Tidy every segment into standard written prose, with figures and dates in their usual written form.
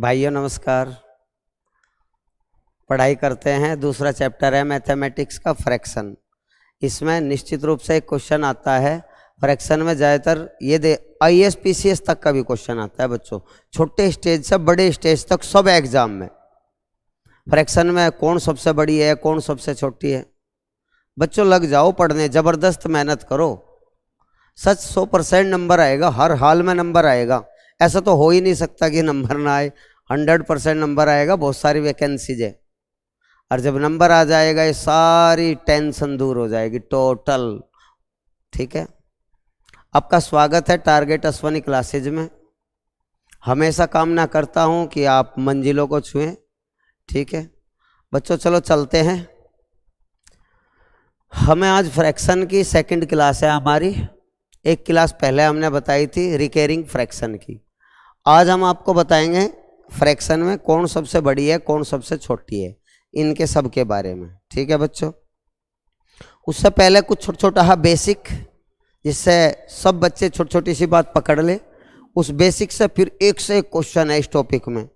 भाइयों नमस्कार। पढ़ाई करते हैं, दूसरा चैप्टर है मैथमेटिक्स का फ्रैक्शन। इसमें निश्चित रूप से एक क्वेश्चन आता है फ्रैक्शन में। ज़्यादातर ये IAS PCS तक का भी क्वेश्चन आता है बच्चों, छोटे स्टेज से बड़े स्टेज तक सब एग्जाम में। फ्रैक्शन में कौन सबसे बड़ी है, कौन सबसे छोटी है। बच्चों लग जाओ पढ़ने, ज़बरदस्त मेहनत करो। सच 100% नंबर आएगा, हर हाल में नंबर आएगा। ऐसा तो हो ही नहीं सकता कि नंबर ना आए। 100% नंबर आएगा। बहुत सारी वैकेंसीज है, और जब नंबर आ जाएगा ये सारी टेंशन दूर हो जाएगी टोटल। ठीक है, आपका स्वागत है टारगेट अश्वनी क्लासेज में। हमेशा कामना करता हूं कि आप मंजिलों को छुएं। ठीक है बच्चों, चलो चलते हैं। हमें आज फ्रैक्शन की सेकंड क्लास है हमारी। एक क्लास पहले हमने बताई थी रिकरिंग फ्रैक्शन की। आज हम आपको बताएंगे फ्रैक्शन में कौन सबसे बड़ी है, कौन सबसे छोटी है, इनके सब के बारे में। ठीक है बच्चों, उससे पहले कुछ छोटा छोटा बेसिक, जिससे सब बच्चे छोटी छोटी सी बात पकड़ ले। उस बेसिक से फिर एक से एक क्वेश्चन है इस टॉपिक में,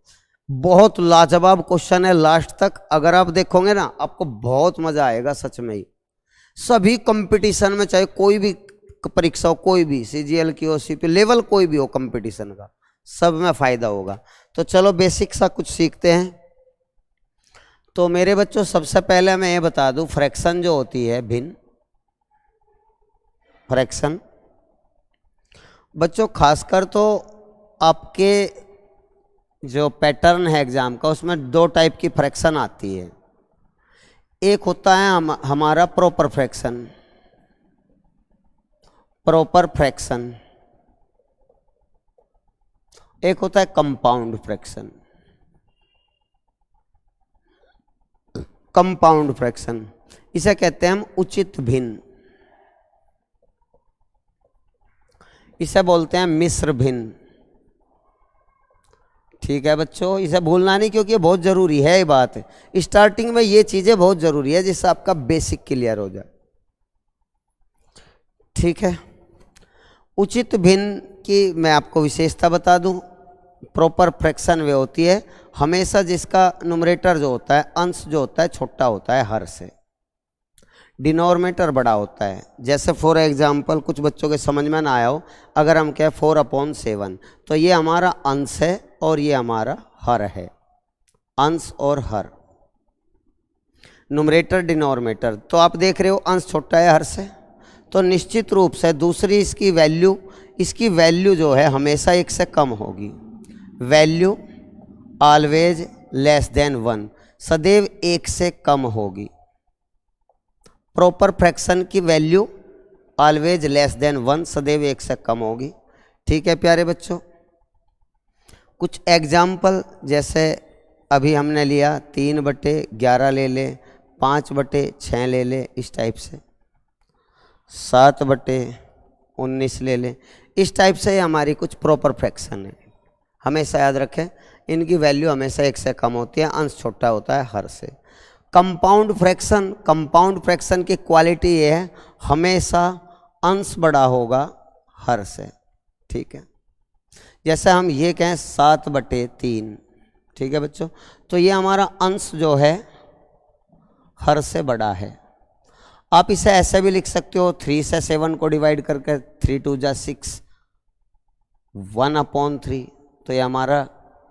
बहुत लाजवाब क्वेश्चन है लास्ट तक। अगर आप देखोगे ना आपको बहुत मजा आएगा सच में ही। सभी कंपटीशन में, चाहे कोई भी परीक्षा हो, कोई भी CGL की हो, CP लेवल कोई भी हो कंपटीशन का, सब में फायदा होगा। तो चलो बेसिक सा कुछ सीखते हैं। तो मेरे बच्चों सबसे पहले मैं ये बता दूं, फ्रैक्शन जो होती है, भिन्न फ्रैक्शन बच्चों खासकर तो आपके जो पैटर्न है एग्जाम का, उसमें दो टाइप की फ्रैक्शन आती है। एक होता है हमारा प्रॉपर फ्रैक्शन, प्रॉपर फ्रैक्शन। एक होता है कंपाउंड फ्रैक्शन, कंपाउंड फ्रैक्शन। इसे कहते हैं हम उचित भिन्न, इसे बोलते हैं मिश्र भिन्न। ठीक है बच्चों, इसे भूलना नहीं, क्योंकि ये बहुत जरूरी है। ये बात स्टार्टिंग में ये चीजें बहुत जरूरी है, जिससे आपका बेसिक क्लियर हो जाए। ठीक है, उचित भिन्न की मैं आपको विशेषता बता दूं। प्रॉपर फ्रैक्शन वे होती है हमेशा जिसका न्यूमरेटर जो होता है, अंश जो होता है, छोटा होता है हर से, डिनोमिनेटर बड़ा होता है। जैसे फॉर एग्जांपल कुछ बच्चों के समझ में ना आया हो, अगर हम कहें 4/7, तो ये हमारा अंश है और ये हमारा हर है। अंश और हर, न्यूमरेटर डिनोमिनेटर। तो आप देख रहे हो अंश छोटा है हर से, तो निश्चित रूप से दूसरी इसकी वैल्यू जो है हमेशा 1 से कम होगी। वैल्यू ऑलवेज लेस देन 1, सदैव 1 से कम होगी। प्रॉपर फ्रैक्शन की वैल्यू ऑलवेज लेस देन 1, सदैव 1 से कम होगी। ठीक है प्यारे बच्चों, कुछ एग्जाम्पल जैसे अभी हमने लिया 3/11 ले ले, 5/6 ले ले, इस टाइप से 7/19 ले ले। इस टाइप से हमारी कुछ प्रॉपर फ्रैक्शन है। हमेशा याद रखें इनकी वैल्यू हमेशा 1 से कम होती है, अंश छोटा होता है हर से। कंपाउंड फ्रैक्शन की क्वालिटी ये है हमेशा अंश बड़ा होगा हर से। ठीक है, जैसे हम ये कहें 7/3। ठीक है बच्चों, तो ये हमारा अंश जो है हर से बड़ा है। आप इसे ऐसे भी लिख सकते हो, 3 से 7 को डिवाइड करके 3 2 जा 6, 1/3। तो ये हमारा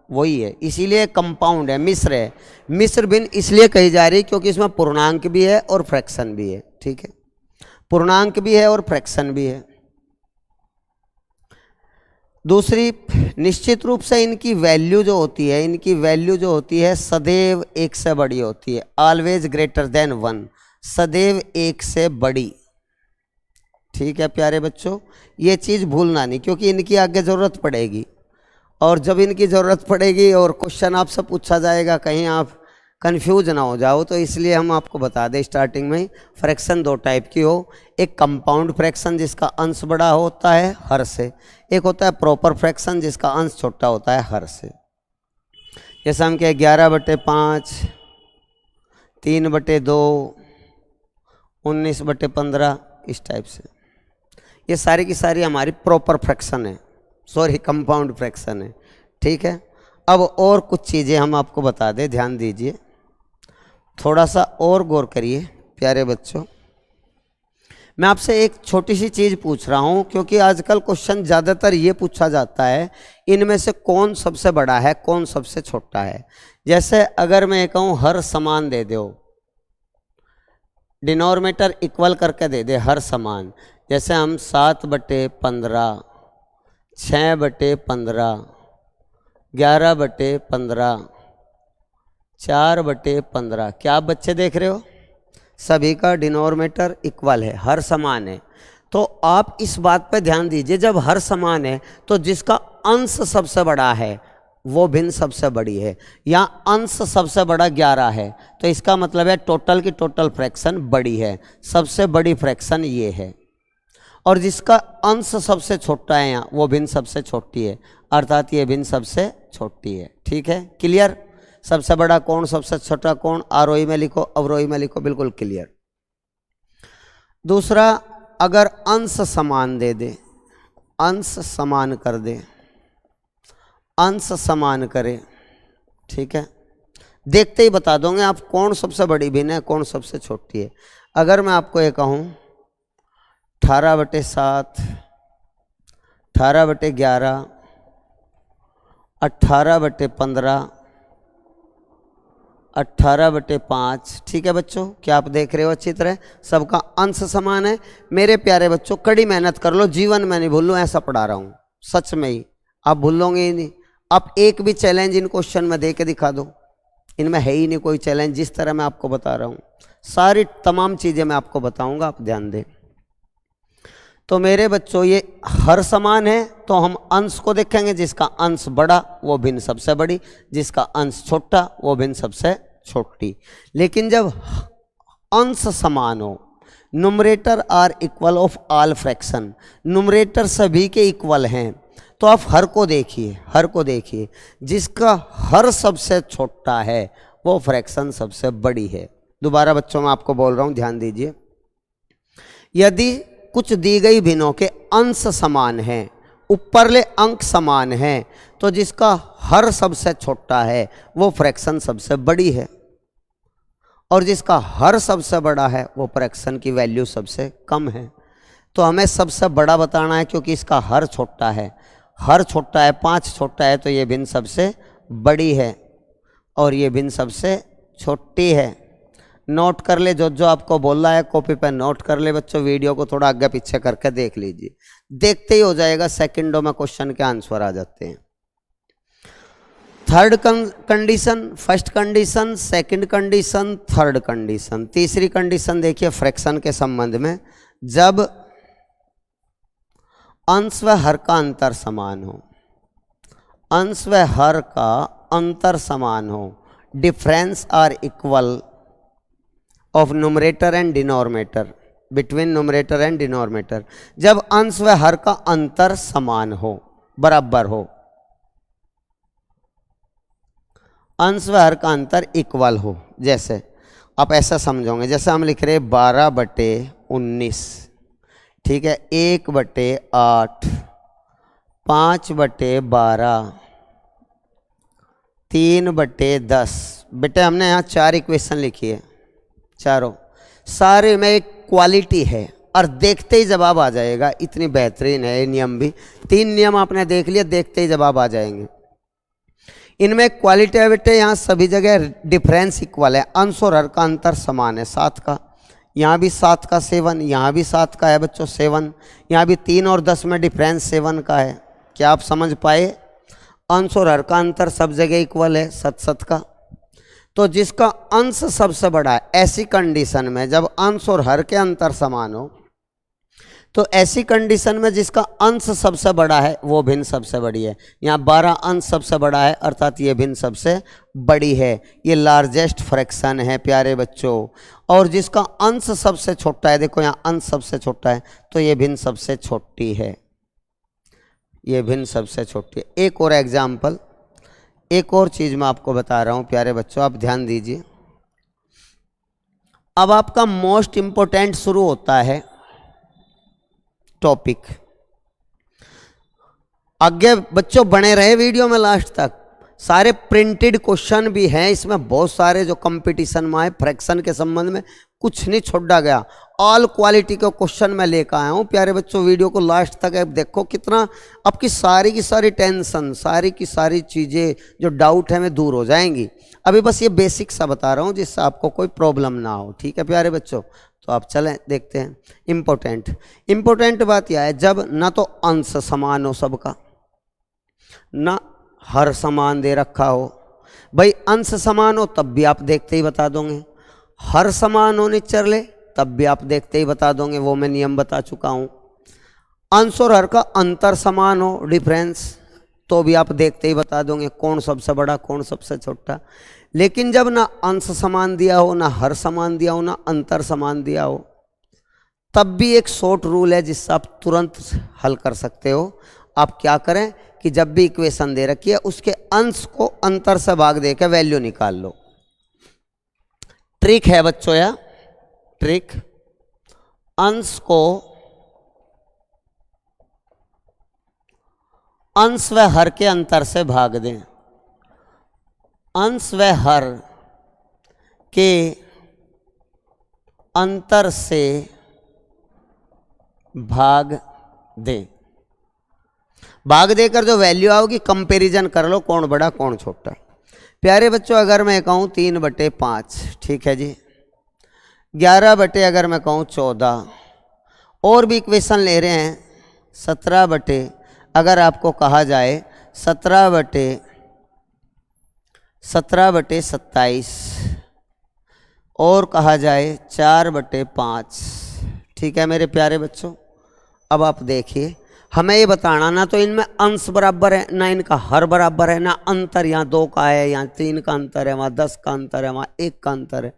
वही है, इसीलिए कंपाउंड है, मिश्र है। मिश्र भिन्न इसलिए कही जा रही क्योंकि इसमें पूर्णांक भी है और फ्रैक्शन भी है। ठीक है, पूर्णांक भी है और फ्रैक्शन भी है। दूसरी, निश्चित रूप से इनकी वैल्यू जो होती है सदैव 1 से बड़ी होती है। ऑलवेज ग्रेटर देन 1, सदैव 1 से बड़ी। ठीक है प्यारे बच्चों, ये चीज़ भूलना नहीं, क्योंकि इनकी आगे ज़रूरत पड़ेगी। और जब इनकी ज़रूरत पड़ेगी और क्वेश्चन आपसे पूछा जाएगा, कहीं आप कंफ्यूज ना हो जाओ, तो इसलिए हम आपको बता दें स्टार्टिंग में ही, फ्रैक्शन दो टाइप की हो। एक कंपाउंड फ्रैक्शन जिसका अंश बड़ा होता है हर से, एक होता है प्रॉपर फ्रैक्शन जिसका अंश छोटा होता है हर से। जैसे हम कहें 11/5, 3/2, 19/15, इस टाइप से। ये सारी की सारी हमारी प्रॉपर फ्रैक्शन है, कंपाउंड फ्रैक्शन है। ठीक है, अब और कुछ चीज़ें हम आपको बता दें, ध्यान दीजिए, थोड़ा सा और गौर करिए प्यारे बच्चों। मैं आपसे एक छोटी सी चीज़ पूछ रहा हूं, क्योंकि आजकल क्वेश्चन ज़्यादातर ये पूछा जाता है, इनमें से कौन सबसे बड़ा है, कौन सबसे छोटा है। जैसे अगर मैं कहूँ हर समान दे दो, डिनोमिनेटर इक्वल करके दे दे हर समान, जैसे हम 7/15, 6/15, 11/15, 4/15, क्या आप बच्चे देख रहे हो, सभी का डिनोमिनेटर इक्वल है, हर समान है। तो आप इस बात पर ध्यान दीजिए, जब हर समान है तो जिसका अंश सबसे बड़ा है वो भिन्न सबसे बड़ी है। यहाँ अंश सबसे बड़ा 11 है, तो इसका मतलब है टोटल की टोटल फ्रैक्शन बड़ी है, सबसे बड़ी फ्रैक्शन ये है। और जिसका अंश सबसे छोटा है यहाँ, वो भिन्न सबसे छोटी है, अर्थात ये भिन्न सबसे छोटी है। ठीक है, क्लियर। सबसे बड़ा कौन, सबसे छोटा कौन, आरोही में लिखो, अवरोही में लिखो, बिल्कुल क्लियर। दूसरा, अगर अंश समान दे दे, अंश समान कर दे, अंश समान करे, ठीक है, देखते ही बता दोगे आप कौन सबसे बड़ी भिन्न है, कौन सबसे छोटी है। अगर मैं आपको ये कहूँ 18/7, 18/11, 18/15, 18/5, ठीक है बच्चों, क्या आप देख रहे हो अच्छी तरह, सबका अंश समान है। मेरे प्यारे बच्चों, कड़ी मेहनत कर लो, जीवन में नहीं भूलूं, ऐसा पढ़ा रहा हूँ, सच में ही आप भूलोगे ही नहीं। आप एक भी चैलेंज इन क्वेश्चन में दे के दिखा दो, इनमें है ही नहीं कोई चैलेंज, जिस तरह मैं आपको बता रहा हूँ, सारी तमाम चीज़ें मैं आपको बताऊंगा, आप ध्यान दें। तो मेरे बच्चों, ये हर समान है तो हम अंश को देखेंगे, जिसका अंश बड़ा वो भिन्न सबसे बड़ी, जिसका अंश छोटा वो भिन्न सबसे छोटी। लेकिन जब अंश समान हो, numerator are equal of all fraction, numerator सभी के इक्वल हैं, तो आप हर को देखिए, हर को देखिए, जिसका हर सबसे छोटा है वो फ्रैक्शन सबसे बड़ी है। दोबारा बच्चों मैं आपको बोल रहा हूँ, ध्यान दीजिए, यदि कुछ दी गई भिन्नों के अंश समान हैं, ऊपरले अंक समान हैं, तो जिसका हर सबसे छोटा है वो फ्रैक्शन सबसे बड़ी है, और जिसका हर सबसे बड़ा है वो फ्रैक्शन की वैल्यू सबसे कम है। तो हमें सबसे बड़ा बताना है, क्योंकि इसका हर छोटा है, हर छोटा है, 5 छोटा है, तो ये भिन्न सबसे बड़ी है और ये भिन्न सबसे छोटी है। नोट कर ले, जो जो आपको बोल रहा है कॉपी पर नोट कर ले बच्चों, वीडियो को थोड़ा आगे पीछे करके देख लीजिए, देखते ही हो जाएगा, सेकंडों में क्वेश्चन के आंसर आ जाते हैं। Third condition, first condition, second condition, third condition. तीसरी कंडीशन देखिए फ्रैक्शन के संबंध में, जब अंश व हर का अंतर समान हो, अंश व हर का अंतर समान हो, difference are equal of numerator and denominator, between numerator and denominator, जब अंश व हर का अंतर समान हो, बराबर हो, अंश व हर का अंतर इक्वल हो। जैसे आप ऐसा समझोगे, जैसे हम लिख रहे 12/19, ठीक है, 1/8, 5/12, 3/10। बेटे हमने यहाँ 4 इक्वेशन लिखी है, चारों सारे में एक क्वालिटी है और देखते ही जवाब आ जाएगा, इतनी बेहतरीन है ये नियम भी। 3 नियम आपने देख लिया, देखते ही जवाब आ जाएंगे। इनमें क्वालिटी है बेटे, यहाँ सभी जगह डिफरेंस इक्वल है, अंश और हर का अंतर समान है 7 का, यहाँ भी 7 का 7, यहाँ भी 7 का है बच्चों 7, यहाँ भी 3 और 10 में डिफरेंस 7 का है। क्या आप समझ पाए? अंश और हर का अंतर सब जगह इक्वल है 7 का। तो जिसका अंश सबसे बड़ा है, ऐसी कंडीशन में जब अंश और हर के अंतर समान हो, तो ऐसी कंडीशन में जिसका अंश सबसे बड़ा है वो भिन्न सबसे बड़ी है। यहाँ 12 अंश सबसे बड़ा है, अर्थात ये भिन्न सबसे बड़ी है, ये लार्जेस्ट फ्रैक्शन है प्यारे बच्चों। और जिसका अंश सबसे छोटा है, देखो यहाँ अंश सबसे छोटा है, तो ये भिन्न सबसे छोटी है, ये भिन्न सबसे छोटी है। एक और एग्जाम्पल, एक और चीज़ मैं आपको बता रहा हूँ प्यारे बच्चों, आप ध्यान दीजिए। अब आपका मोस्ट इम्पोर्टेंट शुरू होता है टॉपिक। आगे बच्चों बने रहे वीडियो में लास्ट तक, सारे प्रिंटेड क्वेश्चन भी हैं इसमें, बहुत सारे जो कंपटीशन में आए फ्रैक्शन के संबंध में, कुछ नहीं छोड़ा गया। ऑल क्वालिटी के क्वेश्चन मैं लेकर आया हूँ प्यारे बच्चों। वीडियो को लास्ट तक आप देखो, कितना आपकी सारी की सारी टेंशन, सारी की सारी चीज़ें जो डाउट है में दूर हो जाएंगी। अभी बस ये बेसिक सा बता रहा हूँ जिससे आपको कोई प्रॉब्लम ना हो, ठीक है प्यारे बच्चों। तो आप चलें देखते हैं। इम्पोर्टेंट बात यह है, जब ना तो अंश समान हो सबका, ना हर समान दे रखा हो। भाई अंश समान हो तब भी आप देखते ही बता दोगे, हर समान होने चले तब भी आप देखते ही बता दोगे, वो मैं नियम बता चुका हूँ। अंश और हर का अंतर समान हो, डिफरेंस, तो भी आप देखते ही बता दोगे कौन सबसे बड़ा कौन सबसे छोटा। लेकिन जब ना अंश समान दिया हो, ना हर समान दिया हो, ना अंतर समान दिया हो, तब भी एक शॉर्ट रूल है जिससे आप तुरंत हल कर सकते हो। आप क्या करें कि जब भी इक्वेशन दे रखी है उसके अंश को अंतर से भाग देकर वैल्यू निकाल लो। ट्रिक है बच्चों, या ट्रिक, अंश को अंश व हर के अंतर से भाग दें, अंश व हर के अंतर से भाग दें। भाग देकर जो वैल्यू आओगी कंपैरिजन कर लो कौन बड़ा कौन छोटा। प्यारे बच्चों अगर मैं कहूँ 3/5, ठीक है जी, 11 बटे अगर मैं कहूँ 14, और भी इक्वेशन ले रहे हैं 17 बटे, अगर आपको कहा जाए 17/27, और कहा जाए 4/5, ठीक है मेरे प्यारे बच्चों। अब आप देखिए, हमें ये बताना ना तो इनमें अंश बराबर है, ना इनका हर बराबर है, ना अंतर यहाँ 2 का है, यहाँ 3 का अंतर है, वहाँ 10 का अंतर है, वहाँ 1 का अंतर है,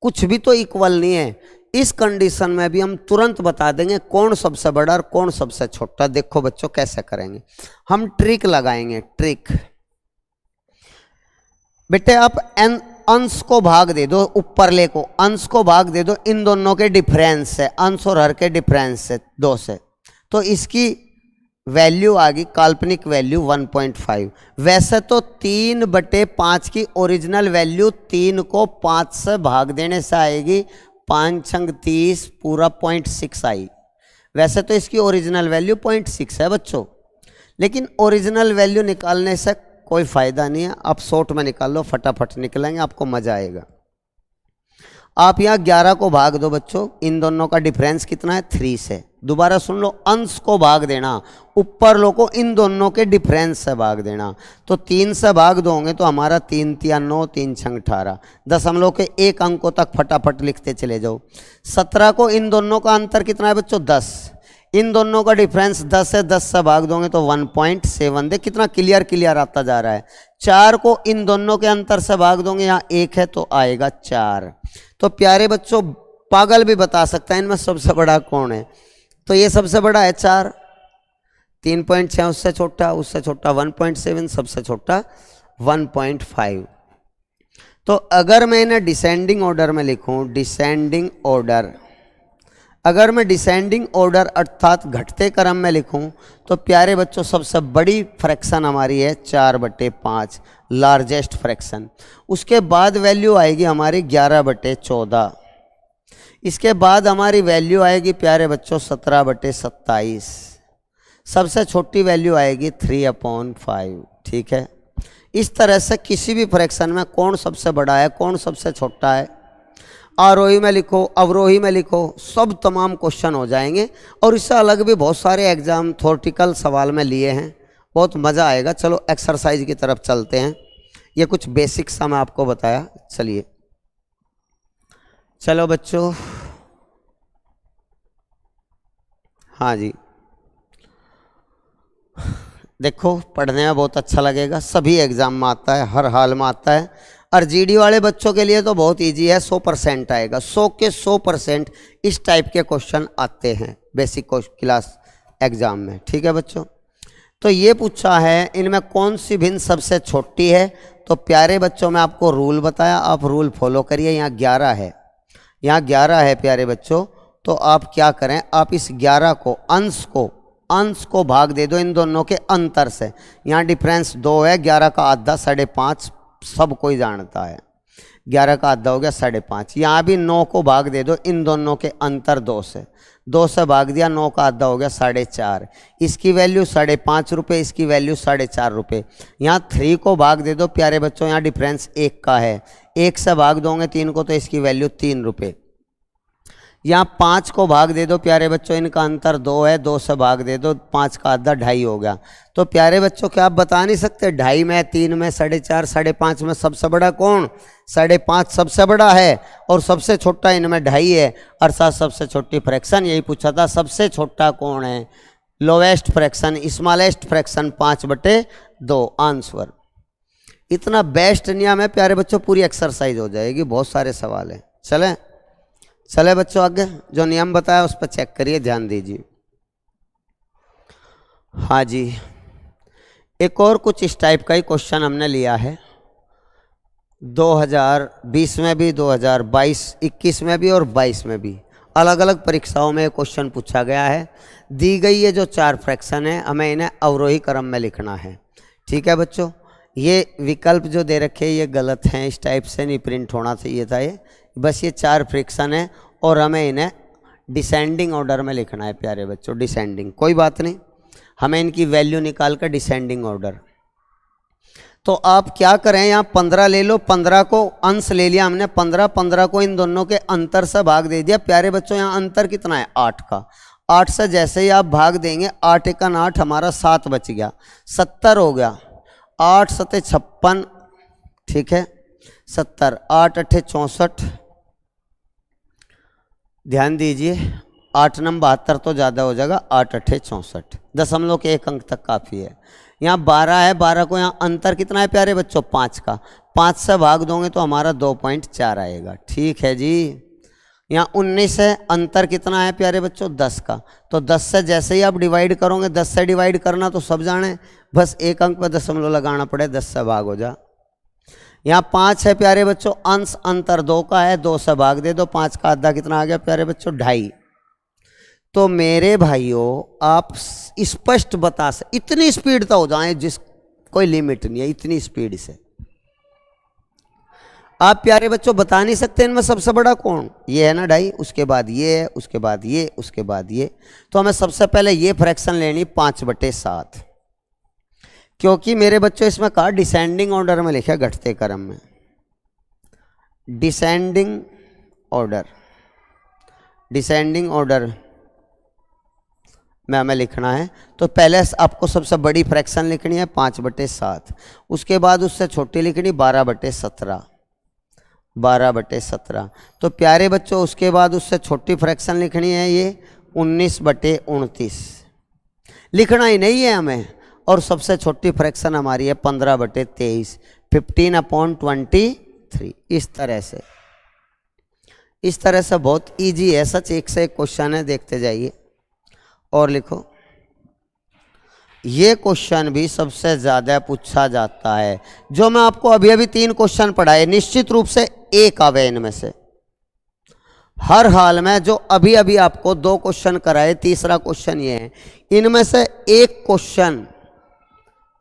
कुछ भी तो इक्वल नहीं है। इस कंडीशन में भी हम तुरंत बता देंगे कौन सबसे बड़ा और कौन सबसे छोटा। देखो बच्चों कैसे करेंगे, हम ट्रिक लगाएंगे। ट्रिक बेटे, आप अंश को भाग दे दो, ऊपर ले को अंश को भाग दे दो इन दोनों के डिफरेंस से, अंश और हर के डिफरेंस से 2 से, तो इसकी वैल्यू आ गई काल्पनिक वैल्यू 1.5। वैसे तो 3/5 की ओरिजिनल वैल्यू 3 को 5 से भाग देने से आएगी, 5 छंग 30 पूरा 0.6 आई। वैसे तो इसकी ओरिजिनल वैल्यू 0.6 है बच्चों, लेकिन ओरिजिनल वैल्यू निकालने से कोई फ़ायदा नहीं है। आप शॉर्ट में निकाल लो, फटाफट निकलेंगे, आपको मज़ा आएगा। आप यहाँ 11 को भाग दो बच्चों, इन दोनों का डिफरेंस कितना है 3 से। दोबारा सुन लो, अंश को भाग देना, ऊपर लो को इन दोनों के डिफरेंस से भाग देना। तो 3 से भाग दोगे तो हमारा 3 × 9 3 × 18, दशमलव के 1 अंकों तक फटाफट लिखते चले जाओ। 17 को इन दोनों का अंतर कितना है बच्चों 10, इन दोनों का डिफरेंस 10 है, 10 से भाग दोगे तो 1.7। देख कितना क्लियर आता जा रहा है। 4 को इन दोनों के अंतर से भाग दोगे, यहाँ 1 है तो आएगा 4। तो प्यारे बच्चों पागल भी बता सकता है इनमें सबसे बड़ा कौन है, तो ये सबसे बड़ा है 4, 3.6 उससे छोटा 1.7, सबसे छोटा 1.5। तो अगर मैं इन्हें डिसेंडिंग ऑर्डर में लिखूं, डिसेंडिंग ऑर्डर, अगर मैं डिसेंडिंग ऑर्डर अर्थात घटते क्रम में लिखूं, तो प्यारे बच्चों सबसे बड़ी फ्रैक्शन हमारी है 4/5, लार्जेस्ट फ्रैक्शन। उसके बाद वैल्यू आएगी हमारी 11/14। इसके बाद हमारी वैल्यू आएगी प्यारे बच्चों 17/27। सबसे छोटी वैल्यू आएगी 3/5, ठीक है। इस तरह से किसी भी फ्रैक्शन में कौन सबसे बड़ा है कौन सबसे छोटा है, आरोही में लिखो, अवरोही में लिखो, सब तमाम क्वेश्चन हो जाएंगे। और इससे अलग भी बहुत सारे एग्जाम थ्योरेटिकल सवाल में लिए हैं, बहुत मज़ा आएगा। चलो एक्सरसाइज की तरफ चलते हैं। ये कुछ बेसिक सा मैं आपको बताया, चलिए चलो बच्चों। हाँ जी, देखो पढ़ने में बहुत अच्छा लगेगा, सभी एग्ज़ाम में आता है, हर हाल में आता है। और जीडी वाले बच्चों के लिए तो बहुत इजी है, 100% आएगा, 100 के 100% इस टाइप के क्वेश्चन आते हैं बेसिक क्लास एग्ज़ाम में, ठीक है बच्चों। तो ये पूछा है इनमें कौन सी भिन्न सबसे छोटी है, तो प्यारे बच्चों मैं आपको रूल बताया, आप रूल फॉलो करिए। यहाँ 11 है, यहाँ 11 है प्यारे बच्चों। तो आप क्या करें, आप इस 11 को अंश को भाग दे दो इन दोनों के अंतर से। यहाँ डिफरेंस 2 है, 11 का आधा 5.5 सब कोई जानता है, 11 का आधा हो गया 5.5। यहाँ भी 9 को भाग दे दो इन दोनों के अंतर 2 से, 2 से भाग दिया, 9 का आधा हो गया 4.5। इसकी वैल्यू 5.5 रुपये, इसकी वैल्यू 4.5 रुपये। यहाँ 3 को भाग दे दो प्यारे बच्चों, यहाँ डिफरेंस 1 का है, 1 से भाग दोगे 3 को तो इसकी वैल्यू 3 रुपये। यहाँ 5 को भाग दे दो प्यारे बच्चों, इनका अंतर 2 है, 2 से भाग दे दो, 5 का आधा 2.5 हो गया। तो प्यारे बच्चों क्या आप बता नहीं सकते 2.5 में, 3 में, 4.5, 5.5 में सबसे बड़ा कौन? 5.5 सबसे बड़ा है और सबसे छोटा इनमें 2.5 है, अर्थात सबसे छोटी फ्रैक्शन। यही पूछा था सबसे छोटा कौन है, lowest fraction, smallest fraction 5/2 answer. इतना बेस्ट नियम है प्यारे बच्चों, पूरी एक्सरसाइज हो जाएगी, बहुत सारे सवाल हैं। चले बच्चों आगे, जो नियम बताया उस पर चेक करिए, ध्यान दीजिए। हाँ जी, एक और कुछ इस टाइप का ही क्वेश्चन हमने लिया है 2020 में भी, 2022, 21 में भी और 22 में भी, अलग अलग परीक्षाओं में क्वेश्चन पूछा गया है। दी गई ये जो 4 फ्रैक्शन है, हमें इन्हें अवरोही क्रम में लिखना है। ठीक है बच्चों, ये विकल्प जो दे रखे ये गलत हैं, इस टाइप से नहीं प्रिंट होना चाहिए था ये, बस ये 4 फ्रैक्शन है और हमें इन्हें डिसेंडिंग ऑर्डर में लिखना है प्यारे बच्चों, डिसेंडिंग। कोई बात नहीं, हमें इनकी वैल्यू निकाल कर डिसेंडिंग ऑर्डर। तो आप क्या करें, यहाँ 15 ले लो, 15 को अंश ले लिया हमने, 15 को इन दोनों के अंतर से भाग दे दिया। प्यारे बच्चों यहाँ अंतर कितना है? 8 का। 8 से जैसे ही आप भाग देंगे, 8 × 8 हमारा 7 बच गया, 70 हो गया। 8 × 7 = 56, ठीक है, 70, 8 × 8 = 64। ध्यान दीजिए, 8 × 9 = 72 तो ज़्यादा हो जाएगा, 8 × 8 = 64, दशमलव के 1 अंक तक काफ़ी है। यहाँ 12 है, 12 को यहाँ अंतर कितना है प्यारे बच्चों? 5 का। 5 से भाग दोगे तो हमारा 2.4 आएगा, ठीक है जी। यहाँ 19 है, अंतर कितना है प्यारे बच्चों? 10 का। तो 10 से जैसे ही आप डिवाइड करोगे, 10 से डिवाइड करना तो सब जाने, बस 1 अंक पर दशमलव लगाना पड़े, 10 से भाग हो जा। यहाँ 5 है प्यारे बच्चों, अंश अंतर 2 का है, 2 से भाग दे दो, 5 का आधा कितना आ गया प्यारे बच्चों? 2.5। तो मेरे भाइयों आप स्पष्ट बता सकते, इतनी स्पीड तो हो जाए जिस कोई लिमिट नहीं है, इतनी स्पीड से आप प्यारे बच्चों बता नहीं सकते इनमें सबसे बड़ा कौन? ये है ना 2.5, उसके बाद ये है, उसके बाद ये, उसके बाद ये। तो हमें सबसे पहले ये फ्रैक्शन लेनी 5/7, क्योंकि मेरे बच्चों इसमें कहा डिसेंडिंग ऑर्डर में लिखा, घटते क्रम में, डिसेंडिंग ऑर्डर, डिसेंडिंग ऑर्डर में हमें लिखना है। तो पहले आपको सबसे बड़ी फ्रैक्शन लिखनी है 5/7, उसके बाद उससे छोटी लिखनी 12/17, 12/17। तो प्यारे बच्चों उसके बाद उससे छोटी फ्रैक्शन लिखनी है ये 19/29, लिखना ही नहीं है हमें। और सबसे छोटी फ्रैक्शन हमारी है 15/23, 15/23। इस तरह से बहुत इजी है, सच एक से एक क्वेश्चन है, देखते जाइए और लिखो। ये क्वेश्चन भी सबसे ज़्यादा पूछा जाता है। जो मैं आपको अभी अभी 3 क्वेश्चन पढ़ाए, निश्चित रूप से एक आवे इनमें से, हर हाल में जो अभी अभी आपको 2 क्वेश्चन कराए, तीसरा क्वेश्चन ये है, इनमें से एक क्वेश्चन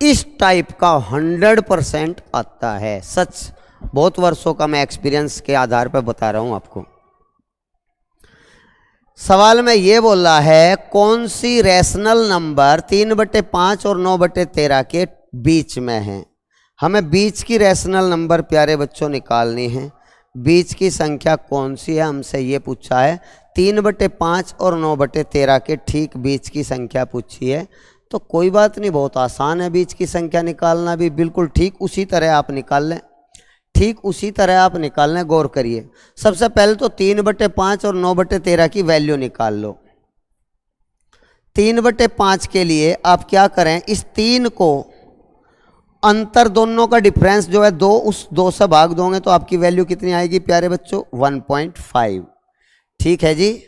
इस टाइप का 100% आता है। सच, बहुत वर्षों का मैं एक्सपीरियंस के आधार पर बता रहा हूं आपको। सवाल में ये बोल रहा है कौन सी रैशनल नंबर 3/5 और 9/13 के बीच में है। हमें बीच की रैशनल नंबर प्यारे बच्चों निकालनी है। बीच की संख्या कौन सी है, हमसे ये पूछा है। 3/5 और 9/13 के ठीक बीच की संख्या पूछी है। तो कोई बात नहीं, बहुत आसान है बीच की संख्या निकालना भी, बिल्कुल ठीक उसी तरह आप निकाल लें, ठीक उसी तरह आप निकाल लें। गौर करिए, सबसे पहले तो 3/5 और 9/13 की वैल्यू निकाल लो। 3/5 के लिए आप क्या करें, इस 3 को अंतर दोनों का डिफरेंस जो है 2, उस 2 से भाग दोगे तो आपकी वैल्यू कितनी आएगी प्यारे बच्चों? 1.5। ठीक है जी।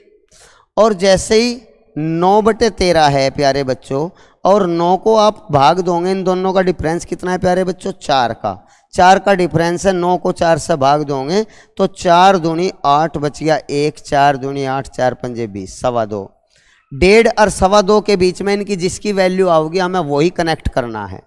और जैसे ही 9/13 है प्यारे बच्चों, और 9 को आप भाग दोगे, इन दोनों का डिफरेंस कितना है प्यारे बच्चों? 4 का। 4 का डिफरेंस है, 9 को 4 से भाग दोगे तो 4 दूनी 8 बच गया 1, 4 दूनी 8, 4 पंजे 20, 2.25। 1.5 और 2.25 के बीच में इनकी जिसकी वैल्यू आओगी हमें वही कनेक्ट करना है।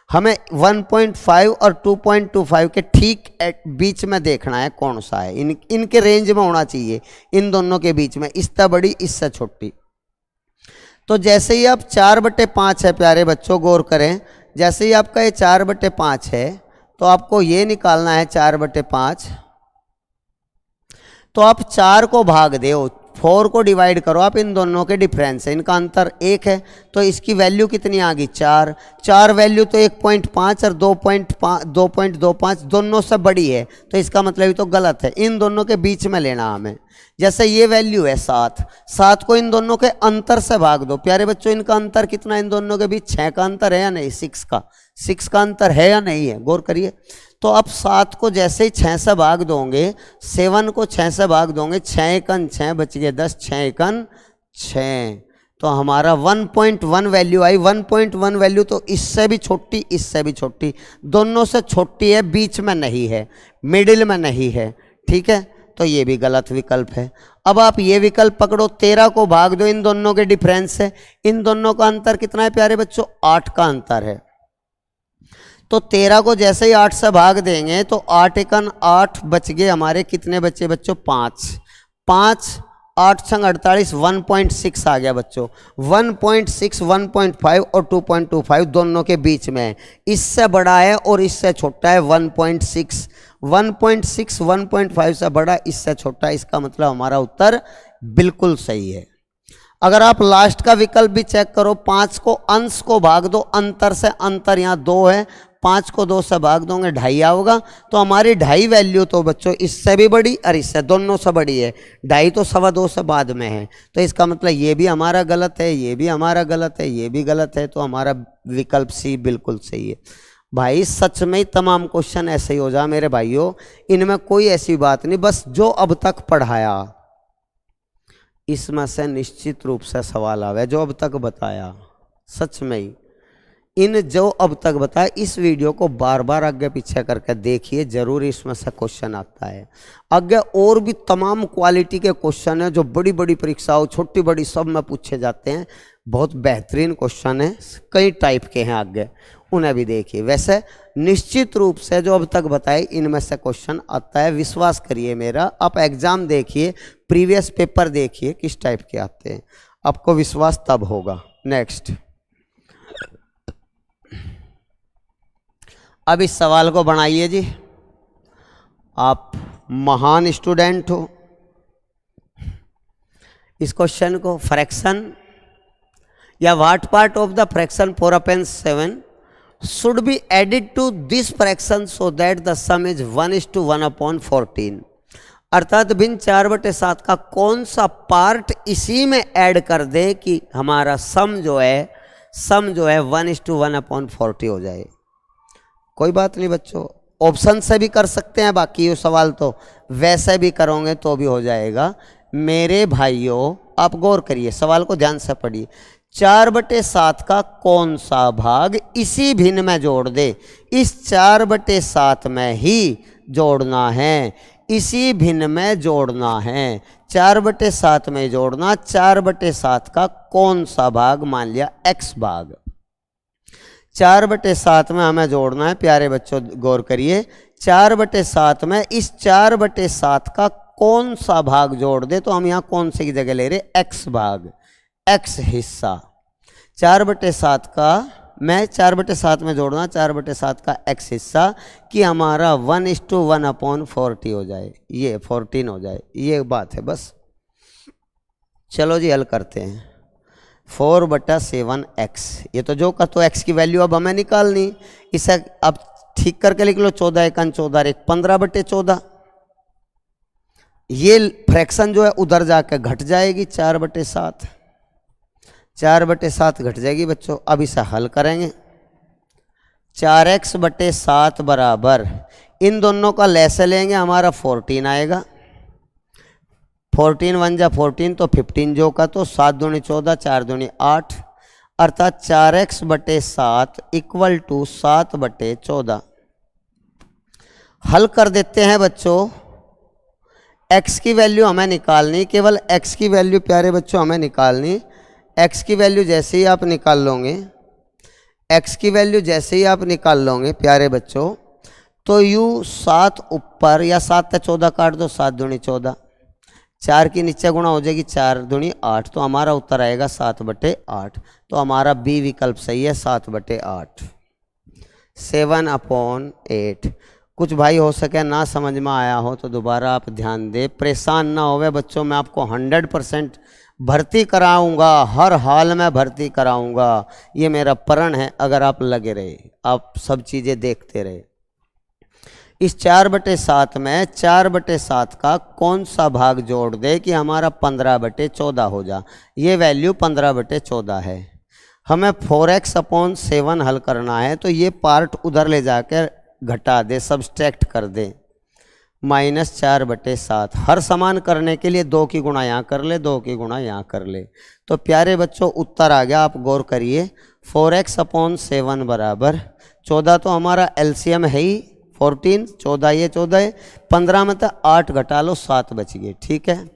हमें 1.5 और 2.25 के ठीक बीच में देखना है कौन सा है, इनके रेंज में होना चाहिए, इन दोनों के बीच में, इससे बड़ी इससे छोटी। तो जैसे ही आप 4/5 है प्यारे बच्चों, गौर करें, जैसे ही आपका ये 4/5 है तो आपको ये निकालना है 4/5। तो आप 4 को भाग दो, 4 को डिवाइड करो आप, इन दोनों के डिफरेंस है, इनका अंतर 1 है, तो इसकी वैल्यू कितनी आ गई 4। 4 वैल्यू तो 1.5 और 2.25 दोनों से बड़ी है, तो इसका मतलब ये तो गलत है, इन दोनों के बीच में लेना हमें। जैसे ये वैल्यू है 7 को इन दोनों के अंतर से भाग दो। प्यारे बच्चों इनका अंतर कितना, इन दोनों के बीच 6 का अंतर है या नहीं, 6 का अंतर है या नहीं है, गौर करिए। तो अब 7 को जैसे ही 6 से भाग दोगे, 7 को 6 से भाग दोगे, 6 एकन 6 बच गए 10, 6 एकन 6, तो हमारा 1.1 वैल्यू आई। 1.1 वैल्यू तो इससे भी छोटी, इससे भी छोटी, दोनों से छोटी है, बीच में नहीं है, मिडिल में नहीं है, ठीक है, तो ये भी गलत विकल्प है। अब आप ये विकल्प पकड़ो, 13 को भाग दो, इन दोनों के डिफरेंस से, इन दोनों का अंतर कितना है प्यारे बच्चों, 8 का अंतर है। तो 13 को जैसे ही 8 से भाग देंगे तो 8 एकन 8 बच गए हमारे, कितने बच्चे बच्चों 5, 8 संग 48, 1.6 आ गया बच्चों। 1.6, 1.5 और 2.25 दोनों के बीच में है, इससे बड़ा है और इससे छोटा है 1.6, 1.5 से बड़ा, इससे छोटा, इसका मतलब हमारा उत्तर बिल्कुल सही है। अगर आप लास्ट का विकल्प भी चेक करो, 5 को अंश को भाग दो, अंतर से अंतर यहाँ 2 है, 5 को 2 से भाग दोगे 2.5 आओगा, तो हमारी 2.5 वैल्यू तो बच्चों इससे भी बड़ी और इससे दोनों से बड़ी है, 2.5 तो 2.25 से बाद में है, तो इसका मतलब ये भी हमारा गलत है, ये भी हमारा गलत है, ये भी गलत है, तो हमारा विकल्प सी बिल्कुल सही है। भाई सच में ही तमाम क्वेश्चन ऐसे ही हो जा मेरे भाइयों, इनमें कोई ऐसी बात नहीं, बस जो अब तक पढ़ाया इसमें से निश्चित रूप से सवाल आवे, जो अब तक बताया, सच में ही इन जो अब तक बताया, इस वीडियो को बार बार आगे पीछे करके देखिए, जरूर इसमें से क्वेश्चन आता है। आगे और भी तमाम क्वालिटी के क्वेश्चन है जो बड़ी बड़ी परीक्षाओं, छोटी बड़ी सब में पूछे जाते हैं, बहुत बेहतरीन क्वेश्चन है, कई टाइप के हैं आगे, उन्हें भी देखिए। वैसे निश्चित रूप से जो अब तक बताए इनमें से क्वेश्चन आता है, विश्वास करिए मेरा, आप एग्जाम देखिए, प्रीवियस पेपर देखिए किस टाइप के आते हैं, आपको विश्वास तब होगा। नेक्स्ट, अब इस सवाल को बनाइए जी, आप महान स्टूडेंट हो। इस क्वेश्चन को, फ्रैक्शन या what part of the fraction 4/7 should be added to this fraction so that the sum is 1:1/14, अर्थात भिन्न 4/7 का कौन सा पार्ट इसी में ऐड कर दे कि हमारा सम जो है 1:1/40 हो जाए। कोई बात नहीं बच्चों, ऑप्शन से भी कर सकते हैं, बाकी ये सवाल तो वैसे भी करोगे तो भी हो जाएगा। मेरे भाइयों आप गौर करिए, सवाल को ध्यान से पढ़िए, 4/7 का कौन सा भाग इसी भिन्न में जोड़ दे, इस 4/7 में ही जोड़ना है, इसी भिन्न में जोड़ना है, 4/7 में जोड़ना, 4/7 का कौन सा भाग, मान लिया x भाग, 4/7 में हमें जोड़ना है। प्यारे बच्चों गौर करिए, 4/7 में इस 4/7 का कौन सा भाग जोड़ दे, तो हम यहाँ कौन से की जगह ले रहे, x भाग, x हिस्सा, 4/7 का मैं 4/7 में जोड़ना, 4/7 का x हिस्सा कि हमारा 1:1/40 हो जाए, ये 14 हो जाए, ये बात है बस। चलो जी हल करते हैं, 4/7x, ये तो जो का तो x की वैल्यू अब हमें निकालनी, इसे अब ठीक करके लिख लो, 14×1 = 15/14, ये फ्रैक्शन जो है उधर जाकर घट जाएगी, 4/7, 4/7 घट जाएगी बच्चों। अब इसे हल करेंगे, 4x/7 बराबर, इन दोनों का लैसे लेंगे, हमारा 14 आएगा, 14 1 जा 14 तो 15 जो का तो 7 दूनी 14, 4 दूनी 8, अर्थात 4x/7 = 7/14। हल कर देते हैं बच्चों, x की वैल्यू हमें निकालनी, केवल x की वैल्यू प्यारे बच्चों हमें निकालनी, x की वैल्यू जैसे ही आप निकाल लोगे, x की वैल्यू जैसे ही आप निकाल लोगे प्यारे बच्चों, तो यू 7 ऊपर या 7 से 14 काट दो, 7 दूनी 14, 4 की नीचे गुणा हो जाएगी, 4 दूनी 8, तो हमारा उत्तर आएगा 7/8। तो हमारा बी विकल्प सही है, 7/8, 7/8। कुछ भाई हो सके ना समझ में आया हो तो दोबारा आप ध्यान दें, परेशान ना होवे बच्चों, मैं आपको 100% भर्ती कराऊंगा, हर हाल में भर्ती कराऊंगा, ये मेरा प्रण है। अगर आप लगे रहे, आप सब चीज़ें देखते रहे। इस 4/7 में 4/7 का कौन सा भाग जोड़ दे कि हमारा 15/14 हो जा। ये वैल्यू 15/14 है। हमें 4x/7 हल करना है, तो ये पार्ट उधर ले जाकर घटा दे, सब्सट्रैक्ट कर दे, -4/7। हर समान करने के लिए 2 की गुणा यहाँ कर ले, 2 की गुणा यहाँ कर ले। तो प्यारे बच्चों उत्तर आ गया, आप गौर करिए, 4x/7 बराबर 14, तो हमारा एलसीएम है ही 14, 14 ये 14 है, 15 में तो 8 घटा लो, 7 बच गए, ठीक है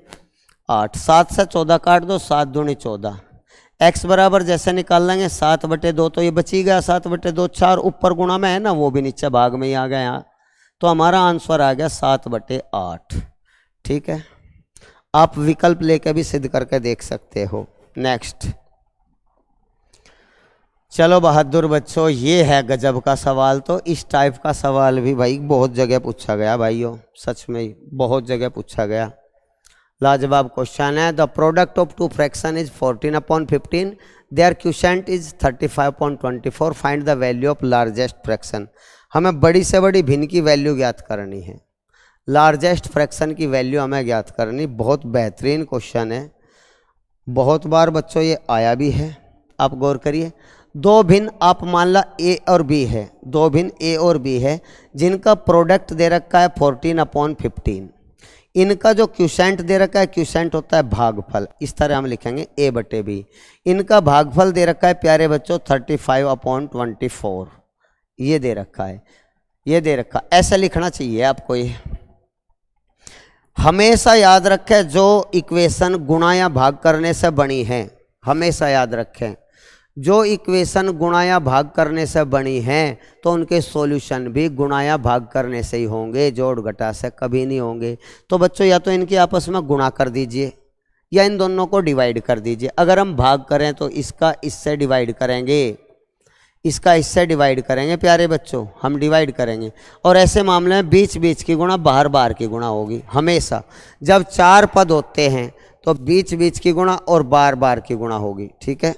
8, 7 से 14 काट दो, 7 दूनी 14, x बराबर जैसे निकाल लेंगे 7/2, तो ये बची गया 7/2, 4 ऊपर गुणा में है ना, वो भी नीचे भाग में ही आ गया यहाँ, तो हमारा आंसर आ गया 7/8, ठीक है। आप विकल्प लेके भी सिद्ध करके देख सकते हो। नेक्स्ट, चलो बहादुर बच्चों, ये है गजब का सवाल। तो इस टाइप का सवाल भी भाई बहुत जगह पूछा गया भाइयों, सच में ही बहुत जगह पूछा गया। लाजवाब क्वेश्चन है। The product of two fraction is 14/15, their quotient is 35/24, find the value of largest fraction. हमें बड़ी से बड़ी भिन्न की वैल्यू ज्ञात करनी है, लार्जेस्ट फ्रैक्शन की वैल्यू हमें ज्ञात करनी। बहुत बेहतरीन क्वेश्चन है, बहुत बार बच्चों ये आया भी है। आप गौर करिए, दो भिन्न आप मान ला ए और बी है, दो भिन्न ए और बी है जिनका प्रोडक्ट दे रखा है 14/15। इनका जो क्वोशिएंट दे रखा है, क्वोशिएंट होता है भागफल, इस तरह हम लिखेंगे a/b। इनका भागफल दे रखा है प्यारे बच्चों 35/24, ये दे रखा है, ये दे रखा, ऐसा लिखना चाहिए आपको। ये हमेशा याद रखें, जो इक्वेशन गुणा या भाग करने से बनी है, हमेशा याद रखें, जो इक्वेशन गुणा या भाग करने से बनी हैं तो उनके सॉल्यूशन भी गुणा या भाग करने से ही होंगे, जोड़ घटा से कभी नहीं होंगे। तो बच्चों या तो इनकी आपस में गुणा कर दीजिए या इन दोनों को डिवाइड कर दीजिए। अगर हम भाग करें तो इसका इससे डिवाइड करेंगे, इसका इससे डिवाइड करेंगे प्यारे बच्चों, हम डिवाइड करेंगे। और ऐसे मामले में बीच बीच की गुणा बाहर बाहर की गुणा होगी। हमेशा जब 4 पद होते हैं तो बीच बीच की गुणा और बार बार की गुणा होगी, ठीक है।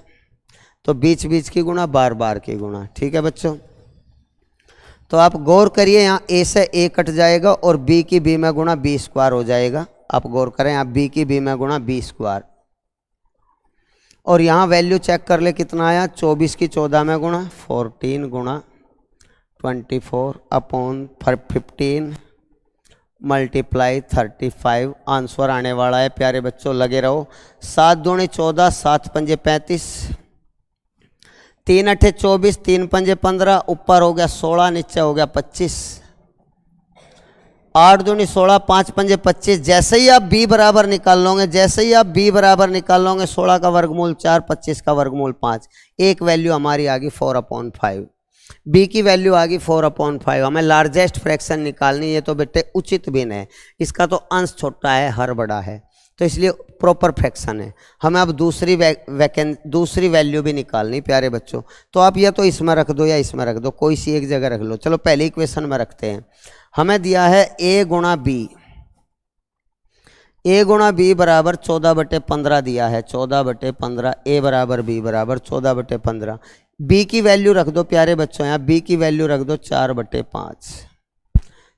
तो बीच बीच की गुणा बार बार की गुणा, ठीक है बच्चों। तो आप गौर करिए, यहाँ ए से ए कट जाएगा और बी की बी में गुणा b² हो जाएगा। आप गौर करें, यहाँ बी की बी में गुणा b², और यहाँ वैल्यू चेक कर ले कितना आया, 24 की 14 में गुणा 14 गुणा 24/15 मल्टीप्लाई 35, आंसर आने वाला है प्यारे बच्चों, लगे रहो। 7 दूनी 14, 7 पंजे 35, 3 अठे 24, 3 पंजे 15, ऊपर हो गया 16, नीचे हो गया 25, 8 दूनी 16, 5 पंजे 25। जैसे ही आप b बराबर निकाल लोगे, जैसे ही आप b बराबर निकाल लोगे, 16 का वर्गमूल 4, 25 का वर्गमूल 5, एक वैल्यू हमारी आ गई 4/5। b की वैल्यू आ गई 4/5। हमें लार्जेस्ट फ्रैक्शन निकालनी है, तो बेटे उचित भिन्न है, इसका तो अंश छोटा है, हर बड़ा है, तो इसलिए प्रॉपर फ्रैक्शन है। हमें अब दूसरी वैल्यू भी निकालनी प्यारे बच्चों। तो आप या तो इसमें रख दो या इसमें रख दो, कोई सी एक जगह रख लो। चलो पहले इक्वेशन में रखते हैं। हमें दिया है a गुणा b, a गुणा b बराबर 14/15 दिया है, 14/15, a बराबर b बराबर 14/15। b की वैल्यू रख दो प्यारे बच्चों, यहाँ b की वैल्यू रख दो 4/5,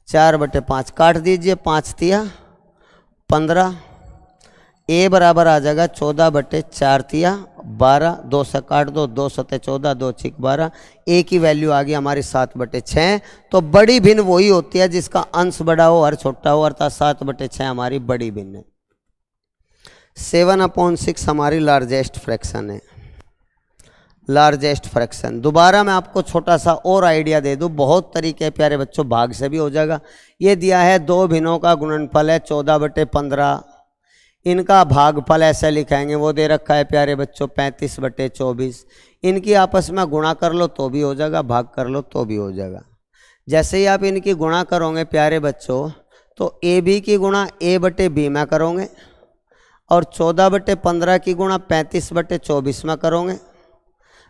4/5 काट दीजिए, 5 तिया 15, a बराबर आ जाएगा 14/4 तिया 12, 2 से काट दो, 2 सते 14, 2 छिक 12, a की वैल्यू आ गई हमारी 7/6। तो बड़ी भिन्न वही होती है जिसका अंश बड़ा हो और छोटा हो, अर्थात 7/6 हमारी बड़ी भिन्न है। 7/6 हमारी लार्जेस्ट फ्रैक्शन है, लार्जेस्ट फ्रैक्शन। दोबारा मैं आपको छोटा सा और आइडिया दे दूं, बहुत तरीके प्यारे बच्चों, भाग से भी हो जाएगा। ये दिया है दो भिन्नों का गुणनफल है 14/15, इनका भागफल ऐसे लिखाएंगे, वो दे रखा है प्यारे बच्चों 35/24। इनकी आपस में गुणा कर लो तो भी हो जाएगा, भाग कर लो तो भी हो जाएगा। जैसे ही आप इनकी गुणा करोगे प्यारे बच्चों, तो ए बी की गुणा A/B में करोगे, और 14/15 की गुणा 35/24 में करोगे।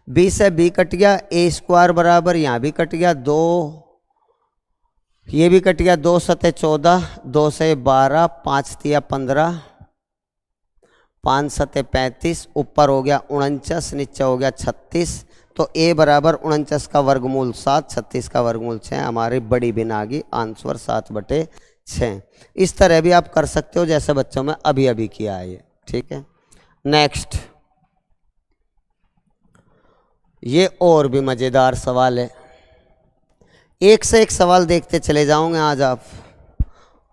बी से बी कट गया, A² बराबर यहाँ भी कट गया 2, ये भी कट गया 2 सते 14, 2 से 12, 5 तिया 15, 5 सते 35, ऊपर हो गया 49, नीचे हो गया 36। तो A बराबर 49 का वर्गमूल 7, 36 का वर्गमूल 6, हमारी बड़ी भिन्न आ गई, आंसर 7/6। इस तरह भी आप कर सकते हो जैसे बच्चों में अभी अभी किया है ये, ठीक है। नेक्स्ट, ये और भी मज़ेदार सवाल है, एक से एक सवाल देखते चले जाओगे।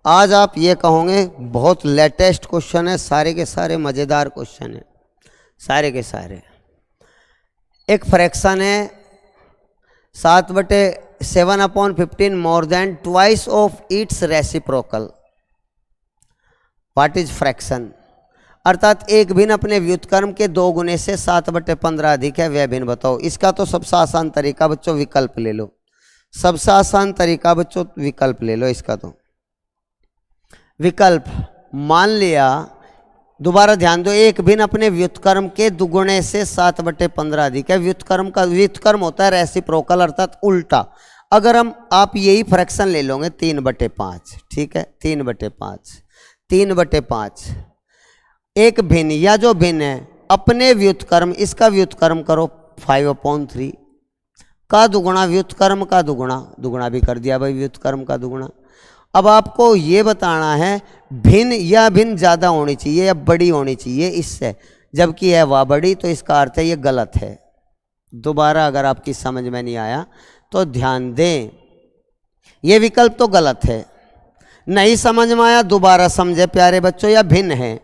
आज आप ये कहोगे बहुत लेटेस्ट क्वेश्चन है, सारे के सारे मज़ेदार क्वेश्चन है, सारे के सारे। एक फ्रैक्शन है 7/7/15 more than twice of its reciprocal. What is fraction? अर्थात एक भिन्न अपने व्युत्क्रम के 2 गुने से 7/15 अधिक है, वह भिन्न बताओ। इसका तो सबसे आसान तरीका बच्चों विकल्प ले लो, सबसे आसान तरीका बच्चों विकल्प ले लो। इसका तो विकल्प मान लिया, दोबारा ध्यान दो, एक भिन्न अपने व्युत्क्रम के दुगुने से 7/15 अधिक है। व्युत्क्रम होता है रेसिप्रोकल अर्थात उल्टा। अगर आप यही फ्रैक्शन ले लोगे 3/5, ठीक है, 3/5 एक भिन्न या जो भिन्न है अपने व्युत्क्रम, इसका व्युत्क्रम करो 5/3 का दुगुना, व्युत्क्रम का दुगुना भी कर दिया भाई, व्युत्क्रम का दुगुना। अब आपको ये बताना है भिन्न या भिन्न ज़्यादा होनी चाहिए या बड़ी होनी चाहिए इससे, जबकि है वह बड़ी, तो इसका अर्थ है ये गलत है। दोबारा अगर आपकी समझ में नहीं आया तो ध्यान दें, ये विकल्प तो गलत है। नहीं समझ में आया दोबारा समझे प्यारे बच्चों, या भिन्न है।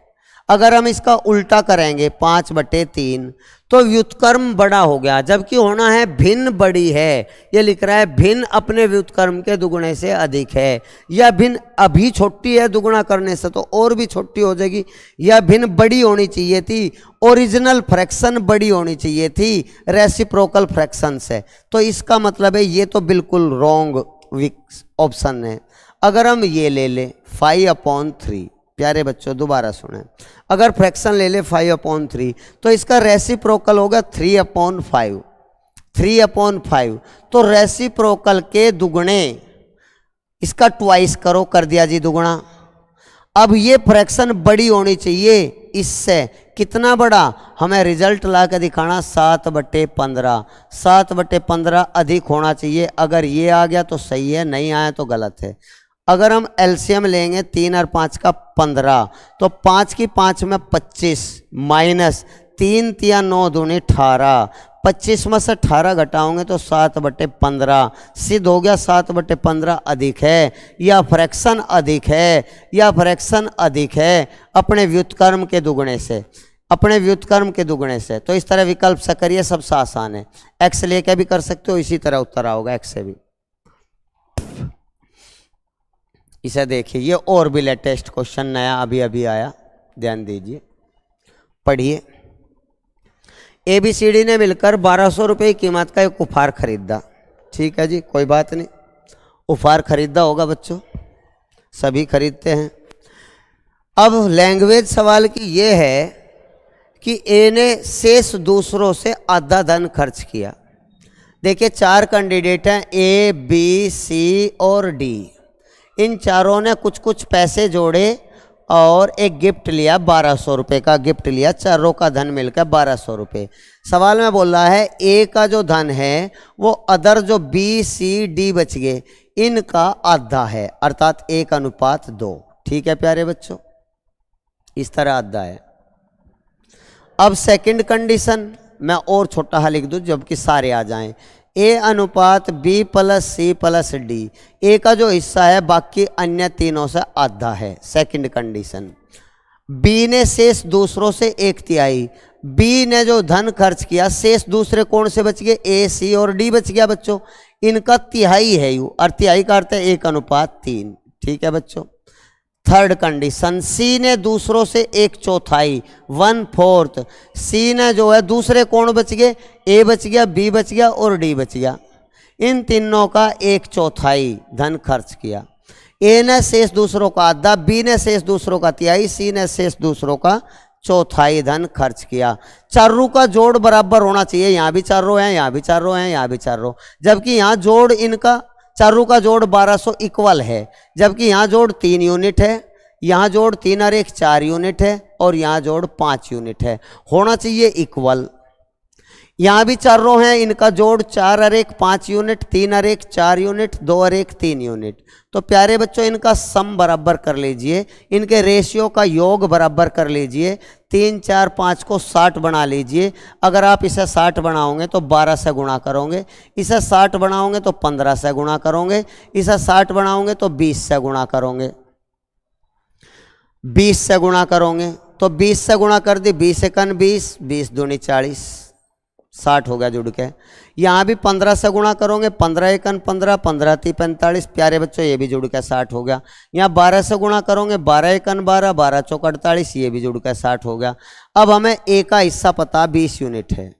अगर हम इसका उल्टा करेंगे 5/3 तो व्युत्क्रम बड़ा हो गया, जबकि होना है भिन्न बड़ी है। ये लिख रहा है भिन्न अपने व्युत्क्रम के दुगुने से अधिक है, या भिन्न अभी छोटी है दुगुना करने से तो और भी छोटी हो जाएगी, या भिन्न बड़ी होनी चाहिए थी, ओरिजिनल फ्रैक्शन बड़ी होनी चाहिए थी रेसिप्रोकल फ्रैक्शन से। तो इसका मतलब है ये तो बिल्कुल रॉन्ग ऑप्शन है। अगर हम ये ले लें 5/3, प्यारे बच्चों दोबारा सुने, अगर फ्रैक्शन ले ले 5/3 तो इसका रेसिप्रोकल होगा 3/5, 3/5। तो रेसिप्रोकल के दुगुने, इसका ट्वाइस करो, कर दिया जी दुगुना। अब ये फ्रैक्शन बड़ी होनी चाहिए इससे, कितना बड़ा? हमें रिजल्ट ला के दिखाना 7/15, 7/15 अधिक होना चाहिए। अगर ये आ गया तो सही है, नहीं आया तो गलत है। अगर हम एलसीएम लेंगे 3 और 5 का 15, तो 5 की 5 में 25 माइनस 3 तिया 9 दूनी 18, 25 में से 18 घटाओगे तो 7/15 सिद्ध हो गया। 7/15 अधिक है या फ्रैक्शन अधिक है, या फ्रैक्शन अधिक है अपने व्युत्क्रम के दुगुने से, अपने व्युत्क्रम के दुगुने से। तो इस तरह विकल्प से करिए, सबसे आसान है। एक्स लेके भी कर सकते हो, इसी तरह उत्तर आओगे एक्स से भी। इसे देखिए, ये और भी लेटेस्ट क्वेश्चन नया अभी अभी आया, ध्यान दीजिए, पढ़िए। ABCD ने मिलकर 1200 रुपये की कीमत का एक उपहार खरीदा। ठीक है जी, कोई बात नहीं, उपहार खरीदा होगा बच्चों, सभी खरीदते हैं। अब लैंग्वेज सवाल की ये है कि A ने शेष दूसरों से आधा धन खर्च किया। देखिए 4 कैंडिडेट हैं, A, B, C और D। इन चारों ने कुछ कुछ पैसे जोड़े और एक गिफ्ट लिया, 1200 रुपये का गिफ्ट लिया, चारों का धन मिलकर 1200 रुपये। सवाल में बोल रहा है A का जो धन है वो अदर जो B, C, D बच गए इनका आधा है, अर्थात 1/2। ठीक है प्यारे बच्चों, इस तरह आधा है। अब सेकंड कंडीशन मैं और छोटा सा लिख दूं जबकि सारे आ जाएं। A/B + C + D, A का जो हिस्सा है बाकी अन्य तीनों से आधा है, सेकंड कंडीशन। B ने शेष दूसरों से 1/3, B ने जो धन खर्च किया शेष दूसरे कौन से बच गए? A, C और D बच गया बच्चों, इनका तिहाई है यू, और तिहाई का अर्थ है 1/3। ठीक है बच्चों, थर्ड कंडीशन, सी ने दूसरों से 1/4, 1/4, सी ने जो है दूसरे कौन बच गए, ए बच गया, बी बच गया और डी बच गया, इन तीनों का 1/4 धन खर्च किया। ए ने शेष दूसरों का आधा, बी ने शेष दूसरों का तिहाई, सी ने शेष दूसरों का चौथाई धन खर्च किया। चारों का जोड़ बराबर होना चाहिए, यहाँ भी 4 रो हैं, यहाँ भी 4 रो हैं, यहाँ भी 4 रो, जबकि यहाँ जोड़ इनका चारों का जोड़ 1200 इक्वल है, जबकि यहाँ जोड़ 3 यूनिट है, यहाँ जोड़ 3 और 1 4 यूनिट है और यहाँ जोड़ 5 यूनिट है, होना चाहिए इक्वल। यहाँ भी 4 रो हैं, इनका जोड़ 4 और 1 5 यूनिट, 3 और 1 4 यूनिट, 2 और 1 3 यूनिट। तो प्यारे बच्चों इनका सम बराबर कर लीजिए, इनके रेशियो का योग बराबर कर लीजिए, 3 4 5 को 60 बना लीजिए। अगर आप इसे 60 बनाओगे तो 12 से गुणा करोगे, इसे 60 बनाओगे तो 15 से गुणा करोगे, इसे 60 बनाओगे तो 20 से गुणा करोगे, 20 से गुणा करोगे तो 20 से गुणा कर दी, 20 एकन 20, 20 दूनी 40, 60 हो गया जुड़ के। यहाँ भी 15 से गुणा करोगे, 15 एकन 15, 15 × 3 = 45, प्यारे बच्चों ये भी जुड़ के 60 हो गया। यहाँ 12 से गुणा करोगे, 12 एकन 12, 12 × 4 = 48, ये भी जुड़ के 60 हो गया। अब हमें ए का हिस्सा पता 20 यूनिट है,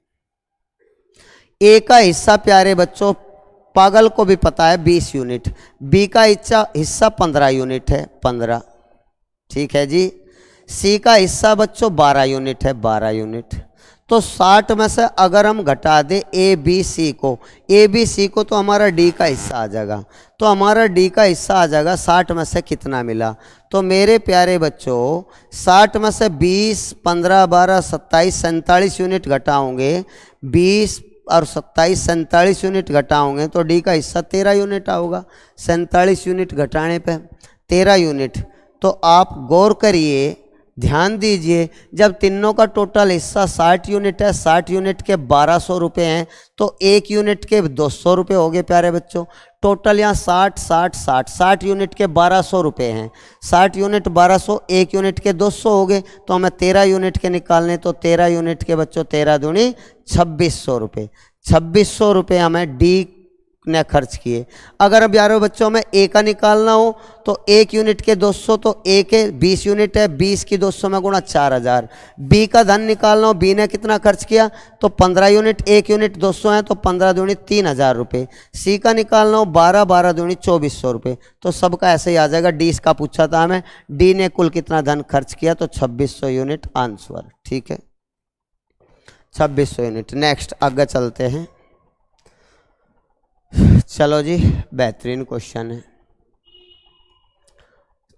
ए का हिस्सा प्यारे बच्चों पागल को भी पता है 20 यूनिट, बी का हिस्सा 15 यूनिट है, 15, ठीक है जी। सी का हिस्सा बच्चों 12 यूनिट है, 12 यूनिट। तो 60 में से अगर हम घटा दें ए बी सी को तो हमारा डी का हिस्सा आ जाएगा, तो हमारा डी का हिस्सा आ जाएगा 60 में से कितना मिला। तो मेरे प्यारे बच्चों 60 में से 20 15 12 27 47 यूनिट घटाओगे, 20 और 27 47 यूनिट घटाओगे तो डी का हिस्सा 13 यूनिट आओगा। 47 यूनिट घटाने पे 13 यूनिट। तो आप गौर करिए, ध्यान दीजिए, जब तीनों का टोटल हिस्सा 60 यूनिट है, 60 यूनिट के 1200 रुपये हैं, तो 1 यूनिट के 200 रुपये हो गए प्यारे बच्चों। टोटल यहाँ 60 यूनिट के 1200 रुपये हैं, 60 यूनिट 1200, 1 यूनिट के 200 हो गए, तो हमें 13 यूनिट के निकालने, तो 13 यूनिट के बच्चों 13 दूनी 2600 रुपये, 2600 रुपये हमें डी ने खर्च किए। अगर अब यारों बच्चों में ए का निकालना हो तो 1 यूनिट के 200, तो ए के 20 यूनिट है, 20 की 200 में गुणा 4000। बी का धन निकालना हो, बी ने कितना खर्च किया, तो 15 यूनिट, 1 यूनिट 200 है, तो 15 दूनी 3000 रुपये। सी का निकालना हो 12, 12 दूनी 2400 रुपये। तो सबका ऐसे ही आ जाएगा। डी इसका पूछा था हमें, डी ने कुल कितना धन खर्च किया, तो 2600 यूनिट आंसर, ठीक है, 2600 यूनिट। नेक्स्ट आगे चलते हैं। चलो जी, बेहतरीन क्वेश्चन है,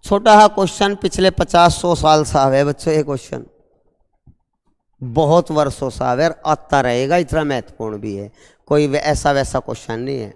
छोटा सा क्वेश्चन, पिछले 50-100 साल से आवे बच्चों ये क्वेश्चन, बहुत वर्षों से आवे और आता रहेगा, इतना महत्वपूर्ण भी है, कोई ऐसा वैसा क्वेश्चन नहीं है।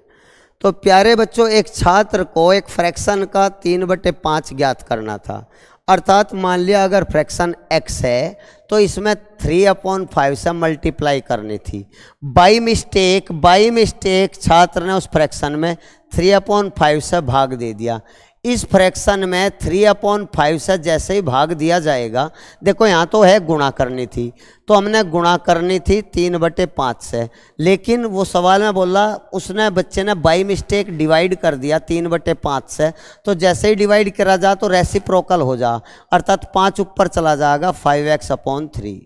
तो प्यारे बच्चों एक छात्र को एक फ्रैक्शन का 3/5 ज्ञात करना था, अर्थात मान लिया अगर फ्रैक्शन x है तो इसमें 3/5 से मल्टीप्लाई करनी थी। बाई मिस्टेक छात्र ने उस फ्रैक्शन में 3/5 से भाग दे दिया। इस फ्रैक्शन में 3/5 से जैसे ही भाग दिया जाएगा, देखो यहाँ तो है गुणा करनी थी, तो हमने गुणा करनी थी 3/5 से, लेकिन वो सवाल में बोला उसने बच्चे ने बाई मिस्टेक डिवाइड कर दिया 3/5 से। तो जैसे ही डिवाइड करा जा तो रेसिप्रोकल हो जा, अर्थात 5 ऊपर चला जाएगा, 5x/3।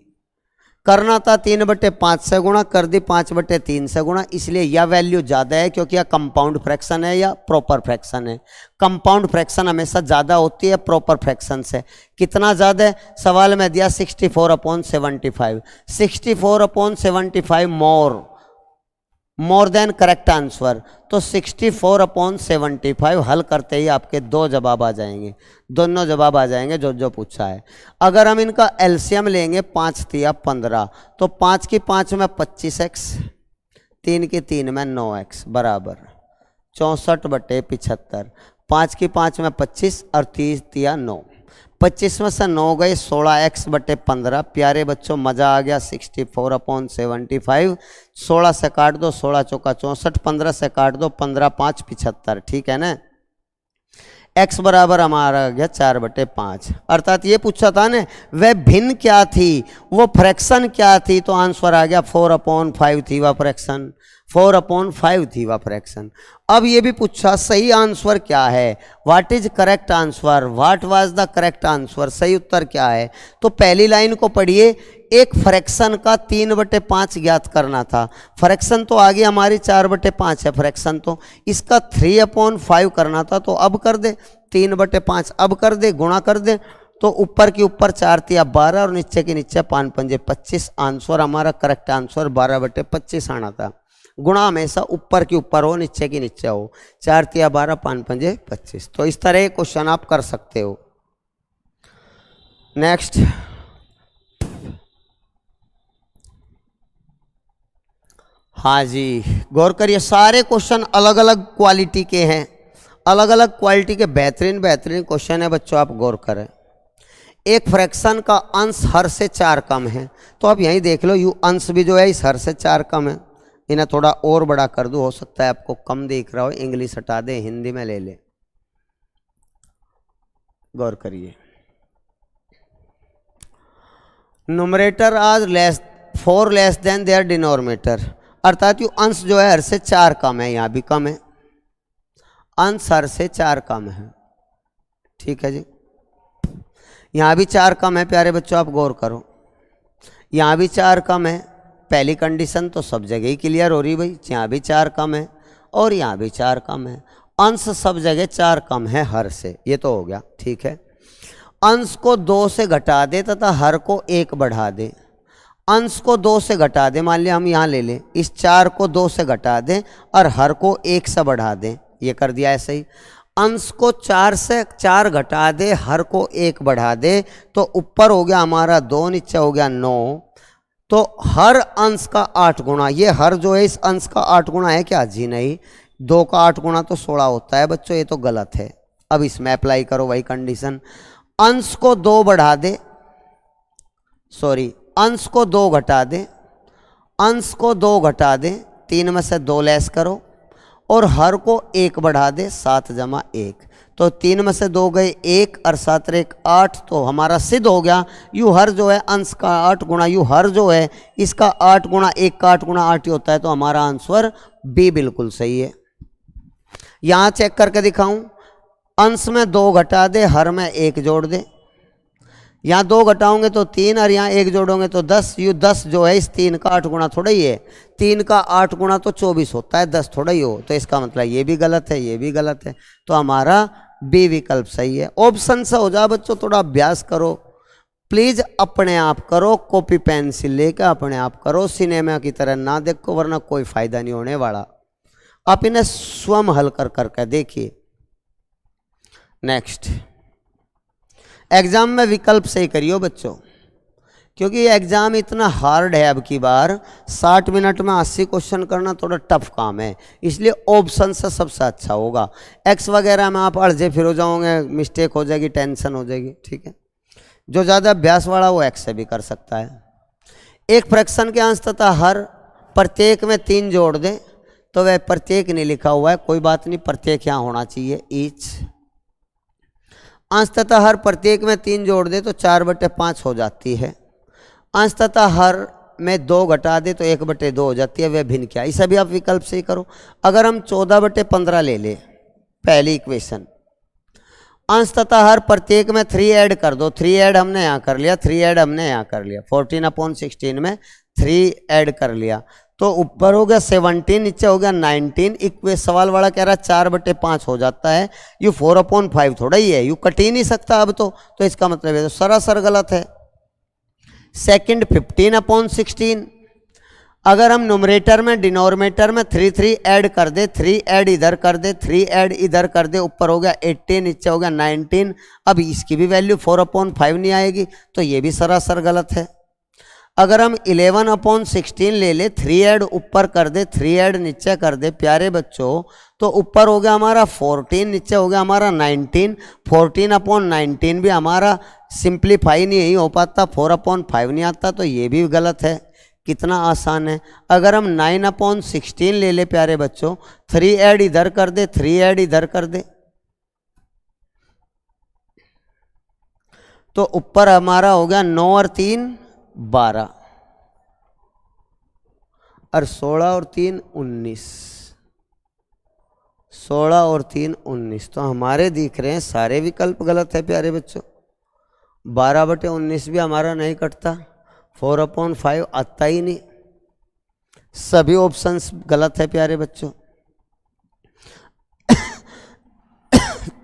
करना था 3/5 से गुणा, कर दी 5/3 से गुणा, इसलिए यह वैल्यू ज़्यादा है क्योंकि यह कंपाउंड फ्रैक्शन है या प्रॉपर फ्रैक्शन है। कंपाउंड फ्रैक्शन हमेशा ज़्यादा होती है प्रॉपर फ्रैक्शन से। कितना ज़्यादा है, सवाल में दिया 64/75, 64/75 मोर देन करेक्ट आंसर। तो 64/75 हल करते ही आपके 2 जवाब आ जाएंगे, दोनों जवाब आ जाएंगे जो जो पूछा है। अगर हम इनका एलसीएम लेंगे 5 × 15, तो 5 की 5 में 25x, 3 की 3 में 9x बराबर 64/75। 5 की 5 में 25 और 30 × 9, 25 में से 9 गए, 16x/15। प्यारे बच्चों मज़ा आ गया। 64/75, 16 से काट दो, 16 चौका 64, 15 से काट दो, 15 5 75, ठीक है ना। x बराबर हमारा आ गया 4/5। अर्थात ये पूछा था ना वह भिन्न क्या थी, वो फ्रैक्शन क्या थी, तो आंसर आ गया 4/5 थी वह फ्रैक्शन। 4/5 थी वह फ्रैक्शन। अब ये भी पूछा सही आंसर क्या है, what is correct answer, what was the correct answer, सही उत्तर क्या है। तो पहली लाइन को पढ़िए, एक फ्रैक्शन का 3/5 ज्ञात करना था। फ्रैक्शन तो आगे हमारी 4/5 है फ्रैक्शन, तो इसका 3/5 करना था। तो अब कर दे 3/5, अब कर दे गुणा कर दे, तो ऊपर के ऊपर 4 तिया 12 और नीचे के नीचे 5 पंजे 25। आंसर हमारा करेक्ट आंसर 12/25 आना था। गुणा हमेशा ऊपर के ऊपर हो, नीचे के नीचे हो। 4 तिया 12, 5 पंजे 25। तो इस तरह क्वेश्चन आप कर सकते हो। नेक्स्ट, हाँ जी, गौर करिए, सारे क्वेश्चन अलग अलग क्वालिटी के हैं, अलग अलग क्वालिटी के बेहतरीन बेहतरीन क्वेश्चन है बच्चों, आप गौर करें। एक फ्रैक्शन का अंश हर से 4 कम है, तो आप यहीं देख लो, यू अंश भी जो है इस हर से 4 कम है। इन्हें थोड़ा और बड़ा कर दूं, हो सकता है आपको कम दिख रहा हो, इंग्लिश हटा दे, हिंदी में ले ले। गौर करिए, न्यूमरेटर आज four less than their denominator, अर्थात यू अंश जो है हर से 4 कम है, यहां भी कम है, अंश हर से 4 कम है, ठीक है जी। यहां भी 4 कम है प्यारे बच्चों, आप गौर करो, यहां भी 4 कम है। पहली कंडीशन तो सब जगह ही क्लियर हो रही भाई, यहाँ भी 4 कम है और यहाँ भी 4 कम है, अंश सब जगह 4 कम है हर से, ये तो हो गया, ठीक है। अंश को 2 से घटा दे तथा हर को 1 बढ़ा दे। अंश को 2 से घटा दे, मान लिया हम यहाँ ले लें, इस 4 को 2 से घटा दें और हर को 1 से बढ़ा दें, ये कर दिया ऐसे ही। अंश को 4 से 4 घटा दे, हर को 1 बढ़ा दे, तो ऊपर हो गया हमारा 2, नीचे हो गया 9। तो हर अंश का 8 गुणा, ये हर जो है इस अंश का 8 गुणा है क्या, जी नहीं, 2 का 8 गुणा तो 16 होता है बच्चों, ये तो गलत है। अब इसमें अप्लाई करो वही कंडीशन, अंश को 2 बढ़ा दे, सॉरी अंश को 2 घटा दे, अंश को 2 घटा दे, 3 में से 2 लेस करो और हर को 1 बढ़ा दे, 7 जमा 1, तो 3 में से 2 गए 1 और 7 1 8, तो हमारा सिद्ध हो गया यू हर जो है अंश का 8 गुणा यू हर जो है इसका 8 गुणा 1 का 8 गुणा 8 ही होता है, तो हमारा आंसर बी बिल्कुल सही है। यहाँ चेक करके दिखाऊं, अंश में 2 घटा दे, हर में 1 जोड़ दे, यहाँ 2 घटाओगे तो 3 और यहाँ 1 जोड़ोगे तो 10, यू 10 जो है इस 3 का 8 गुणा थोड़ा ही है, 3 का 8 गुणा तो 24 होता है, 10 थोड़ा ही हो, तो इसका मतलब ये भी गलत है, ये भी गलत है, तो हमारा बी विकल्प सही है। ऑप्शन से हो जाए बच्चों, थोड़ा अभ्यास करो प्लीज, अपने आप करो, कॉपी पेंसिल लेकर अपने आप करो, सिनेमा की तरह ना देखो वरना कोई फायदा नहीं होने वाला। आप इन्हें स्वयं हल कर करके देखिए। नेक्स्ट, एग्जाम में विकल्प सही करियो बच्चों, क्योंकि ये एग्जाम इतना हार्ड है, अब की बार 60 मिनट में 80 क्वेश्चन करना थोड़ा टफ काम है, इसलिए ऑप्शन से सबसे अच्छा होगा। एक्स वगैरह में आप अड़जे फिर हो जाओगे, मिस्टेक हो जाएगी, टेंशन हो जाएगी, ठीक है। जो ज़्यादा अभ्यास वाला वो एक्स से भी कर सकता है। एक फ्रैक्शन के अंश तथा हर प्रत्येक में 3 जोड़ दें, तो वह प्रत्येक नहीं लिखा हुआ है, कोई बात नहीं, प्रत्येक यहाँ होना चाहिए, ईच। अंश तथा हर प्रत्येक में 3 जोड़ दे तो 4/5 हो जाती है। अंश तथा हर में 2 घटा दे तो 1/2 हो जाती है, वह भिन्न क्या, इसे भी आप विकल्प से ही करो। अगर हम 14/15 ले ले पहली इक्वेशन, अंश तथा हर प्रत्येक में 3 ऐड कर दो, 3 ऐड हमने यहाँ कर लिया, 3 ऐड हमने यहाँ कर लिया, 14/16 में 3 ऐड कर लिया, तो ऊपर हो गया 17, नीचे हो गया 19। इक्वेशन सवाल वाला कह रहा है 4/5 हो जाता है, यू 4/5 थोड़ा ही है, यू कट ही नहीं सकता अब तो इसका मतलब है तो सरासर गलत है। सेकंड 15/16, अगर हम न्यूमरेटर में डिनोमिनेटर में 3 ऐड कर दे, 3 ऐड इधर कर दे, 3 ऐड इधर कर दे, ऊपर हो गया 18, नीचे हो गया 19, अब इसकी भी वैल्यू 4/5 नहीं आएगी, तो ये भी सरासर गलत है। अगर हम 11/16 ले ले, 3 ऐड ऊपर कर दे, 3 ऐड नीचे कर दे प्यारे बच्चों, तो ऊपर हो गया हमारा 14, नीचे हो गया हमारा 19, 14/19 भी हमारा सिंप्लीफाई नहीं हो पाता, 4/5 नहीं आता, तो ये भी गलत है। कितना आसान है। अगर हम 9/16 ले ले प्यारे बच्चों, 3 ऐड इधर कर दे, 3 ऐड इधर कर दे, तो ऊपर हमारा हो गया 9 और 3 12। और 16 और 3 19, 16 और 3 19। तो हमारे दिख रहे हैं सारे विकल्प गलत है प्यारे बच्चों। 12/19 भी हमारा नहीं कटता, 4/5 आता ही नहीं, सभी ऑप्शंस गलत है प्यारे बच्चों।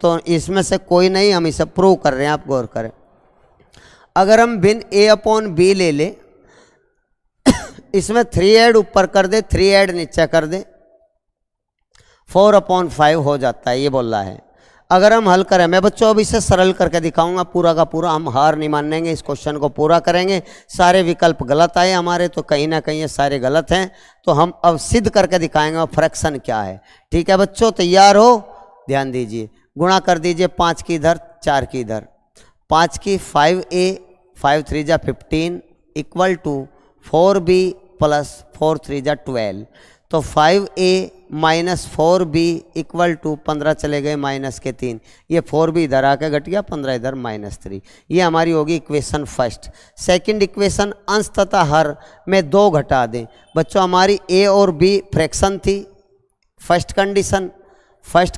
तो इसमें से कोई नहीं, हम इसे प्रूव कर रहे हैं, आप गौर करें। अगर हम भिन्न a/b ले ले, इसमें 3 ऐड ऊपर कर दे, 3 ऐड नीचे कर दे, 4/5 हो जाता है, ये बोल रहा है। अगर हम हल करें, मैं बच्चों अब इसे सरल करके दिखाऊंगा पूरा का पूरा, हम हार नहीं मानेंगे, इस क्वेश्चन को पूरा करेंगे। सारे विकल्प गलत आए हमारे, तो कहीं ना कहीं ये सारे गलत हैं, तो हम अब सिद्ध करके दिखाएंगे फ्रैक्शन क्या है। ठीक है बच्चों, तैयार हो? ध्यान दीजिए, गुणा कर दीजिए 5 की इधर 4 की इधर, 5 की 5a 5 3 जा 15 इक्वल टू 4b प्लस 4 3 जा 12। तो 5a minus 4b equal to 15 चले गए माइनस के 3, ये 4b इधर आके घट गया, 15 इधर -3। ये हमारी होगी इक्वेशन फर्स्ट। सेकंड इक्वेशन अंश तथा हर में 2 घटा दें। बच्चों हमारी a और b फ्रैक्शन थी, फर्स्ट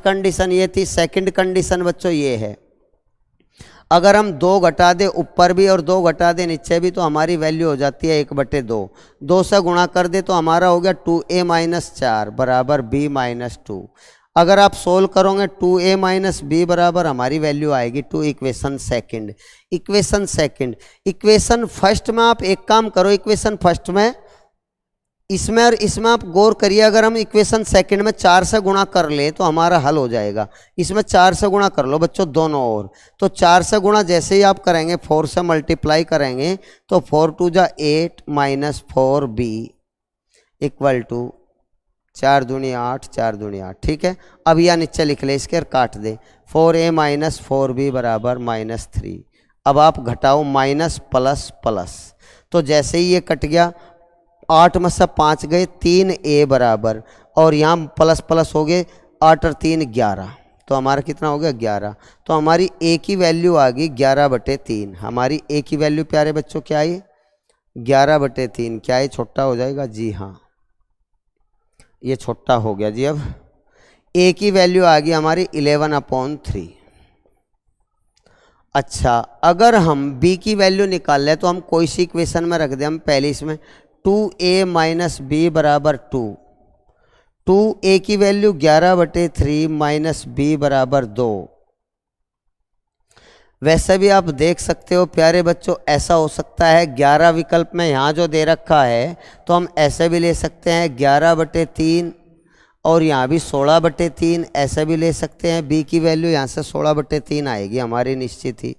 कंडीशन ये थी। सेकंड कंडीशन बच्चों ये है, अगर हम 2 घटा दे ऊपर भी और 2 घटा दे नीचे भी, तो हमारी वैल्यू हो जाती है 1/2। 2 से गुणा कर दे तो हमारा हो गया 2a - 4 बराबर b - 2। अगर आप सोल्व करोगे 2a - b बराबर हमारी वैल्यू आएगी 2। Equation second. इक्वेशन फर्स्ट में आप एक काम करो, इक्वेशन फर्स्ट में इसमें और इसमें आप गौर करिए। अगर हम इक्वेशन सेकंड में 4 से गुणा कर ले तो हमारा हल हो जाएगा। इसमें 4 से गुणा कर लो बच्चों दोनों ओर। तो 4 से गुणा जैसे ही आप करेंगे 4 से मल्टीप्लाई करेंगे तो 4 2 जा 8 माइनस 4b इक्वल टू 4 दूनी 8 4 दूनी 8। ठीक है, अब यह नीचे लिख ले, इसके काट दे, 4a माइनस 4b बराबर -3। अब आप घटाओ माइनस प्लस प्लस, तो जैसे ही ये कट गया 8 में से 5 गए, 3a बराबर, और यहाँ प्लस प्लस हो गए 8 और 3 11, तो हमारा कितना हो गया 11। तो हमारी a की वैल्यू आ गई 11/3। हमारी a की वैल्यू प्यारे बच्चों क्या आई? 11/3। क्या ये छोटा हो जाएगा? जी हाँ, ये छोटा हो गया जी। अब a की वैल्यू आ गई हमारी 11/3। अच्छा, अगर हम b की वैल्यू निकाल लें तो हम कोई सी इक्वेशन में रख दें। हम पहले इसमें 2a माइनस b बराबर 2, 2a की वैल्यू 11/3 माइनस b बराबर 2। वैसे भी आप देख सकते हो प्यारे बच्चों, ऐसा हो सकता है 11 विकल्प में यहाँ जो दे रखा है तो हम ऐसे भी ले सकते हैं 11/3, और यहाँ भी 16/3 ऐसे भी ले सकते हैं। b की वैल्यू यहाँ से 16/3 आएगी हमारी निश्चित ही।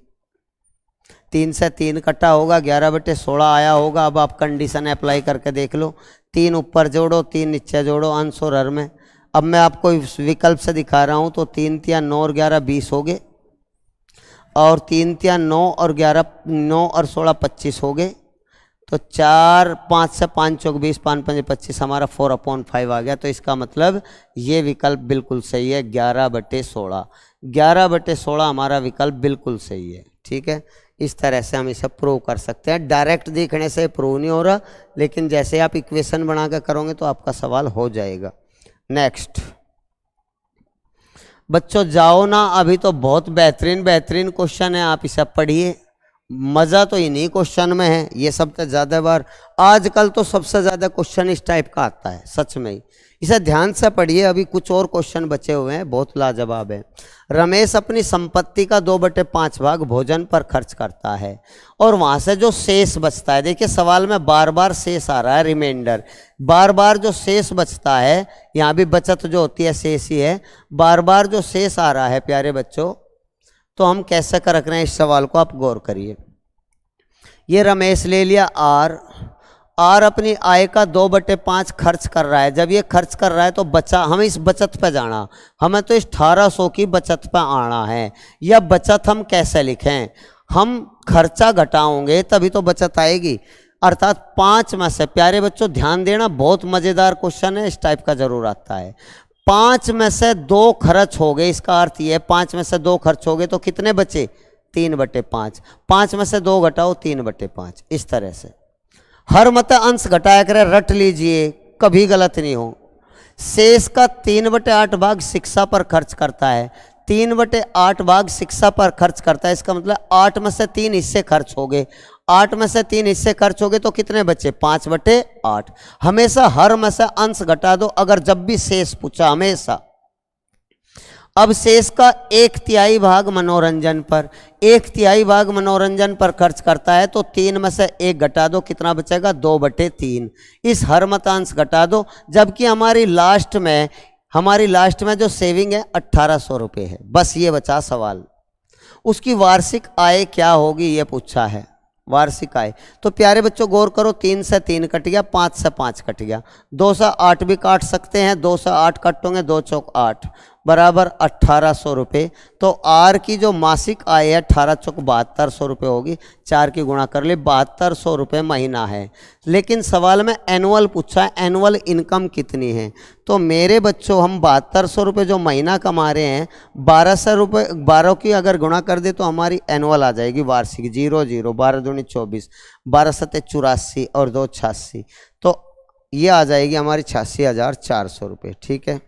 3 से 3 कटा होगा, 11/16 आया होगा। अब आप कंडीशन अप्लाई करके देख लो, 3 ऊपर जोड़ो 3 नीचे जोड़ो अंश और हर में। अब मैं आपको विकल्प से दिखा रहा हूँ, तो 3 3 9 और 11 20 हो गए, और 3 3 9 और 11 9 और 16 25 हो गए। तो 4 5 से 5 चौक 20 5 5 25, हमारा 4/5 आ गया। तो इसका मतलब ये विकल्प बिल्कुल सही है, 11/16। 11/16 हमारा विकल्प बिल्कुल सही है। ठीक है, इस तरह से हम इसे प्रूव कर सकते हैं। डायरेक्ट देखने से प्रूव नहीं हो रहा, लेकिन जैसे आप इक्वेशन बना कर करोगे तो आपका सवाल हो जाएगा। नेक्स्ट बच्चों जाओ ना, अभी तो बहुत बेहतरीन क्वेश्चन है, आप इसे पढ़िए। मज़ा तो इन्हीं क्वेश्चन में है, ये सबसे ज़्यादा बार आजकल तो सबसे ज़्यादा क्वेश्चन इस टाइप का आता है, सच में ही। इसे ध्यान से पढ़िए, अभी कुछ और क्वेश्चन बचे हुए हैं, बहुत लाजवाब है। रमेश अपनी संपत्ति का 2/5 भाग भोजन पर खर्च करता है, और वहाँ से जो शेष बचता है, देखिए सवाल में बार बार शेष आ रहा है, रिमाइंडर, बार बार जो शेष बचता है, यहाँ भी बचत जो होती है शेष ही है, बार बार जो शेष आ रहा है प्यारे बच्चों, तो हम कैसे कर रख रहे हैं इस सवाल को, आप गौर करिए। ये रमेश ले लिया आर अपनी आय का 2/5 खर्च कर रहा है। जब ये खर्च कर रहा है तो बचा, हमें इस बचत पे जाना, हमें तो इस 1800 की बचत पे आना है। यह बचत हम कैसे लिखें? हम खर्चा घटाओगे तभी तो बचत आएगी, अर्थात 5 में से, प्यारे बच्चों ध्यान देना, बहुत मज़ेदार क्वेश्चन है, इस टाइप का जरूर आता है। 5 में से 2 खर्च हो गए, इसका अर्थ ये है 5 में से 2 खर्च हो गए तो कितने बचे? 3/5। 5 में से 2 घटाओ 3/5। इस तरह से हर मत अंश घटाया करें, रट लीजिए, कभी गलत नहीं हो। शेष का 3/8 भाग शिक्षा पर खर्च करता है, 3/8 भाग शिक्षा पर खर्च करता है, इसका मतलब 8 में से 3 हिस्से खर्च हो गए, 8 में से 3 हिस्से खर्च हो गए तो कितने बचे? 5/8। हमेशा हर में से अंश घटा दो अगर जब भी शेष पूछा, हमेशा। अब शेष का 1/3 भाग मनोरंजन पर, 1/3 भाग मनोरंजन पर खर्च करता है तो 3 में से 1 घटा दो, कितना बचेगा? 2/3। इस हर मतांश घटा दो, जबकि हमारी लास्ट में जो सेविंग है 1800 रुपये है। बस ये बचा सवाल। उसकी वार्षिक आय क्या होगी ये पूछा है, वार्षिक आय। तो प्यारे बच्चों गौर करो, 3 से 3 कट गया, 5 से 5 कट गया, 2 से 8 भी काट सकते हैं, 2 से 8 कटोगे, 2 चौक 8 बराबर 1800 रुपये। तो आर की जो मासिक आय है 18 चौक 7200 रुपये होगी, 4 की गुणा कर ले, 7200 रुपये महीना है। लेकिन सवाल में एनुअल पूछा है, एनुअल इनकम कितनी है। तो मेरे बच्चों हम 7200 रुपये जो महीना कमा रहे हैं, 1200 रुपये 12 की अगर गुणा कर दे तो हमारी एनुअल आ जाएगी वार्षिक 00, 12 दूनी 24, 12 सत्ते 84 और 2 86, तो ये आ जाएगी हमारी 86,400 रुपये। ठीक है,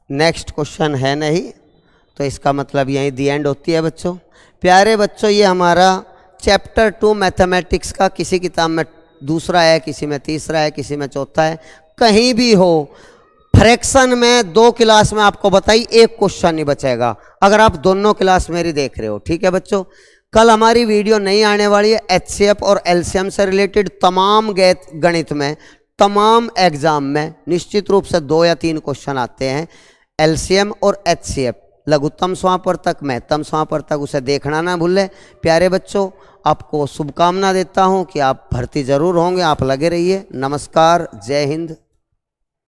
नेक्स्ट क्वेश्चन है नहीं, तो इसका मतलब यहीं दी एंड होती है बच्चों। प्यारे बच्चों ये हमारा चैप्टर 2 मैथमेटिक्स का किसी किताब में दूसरा है, किसी में तीसरा है, किसी में चौथा है, कहीं भी हो। फ्रैक्शन में 2 क्लास में आपको बताई, एक क्वेश्चन नहीं बचेगा अगर आप दोनों क्लास मेरी देख रहे हो। ठीक है बच्चों, कल हमारी वीडियो नहीं आने वाली है। एचसीएफ और एलसीएम से रिलेटेड तमाम गणित में, तमाम एग्जाम में निश्चित रूप से 2 या 3 क्वेश्चन आते हैं। एलसीएम और एचसीएफ, लघुत्तम समापवर्तक, महत्तम समापवर्तक, उसे देखना ना भूलें। प्यारे बच्चों आपको शुभकामना देता हूं कि आप भर्ती जरूर होंगे, आप लगे रहिए। नमस्कार, जय हिंद।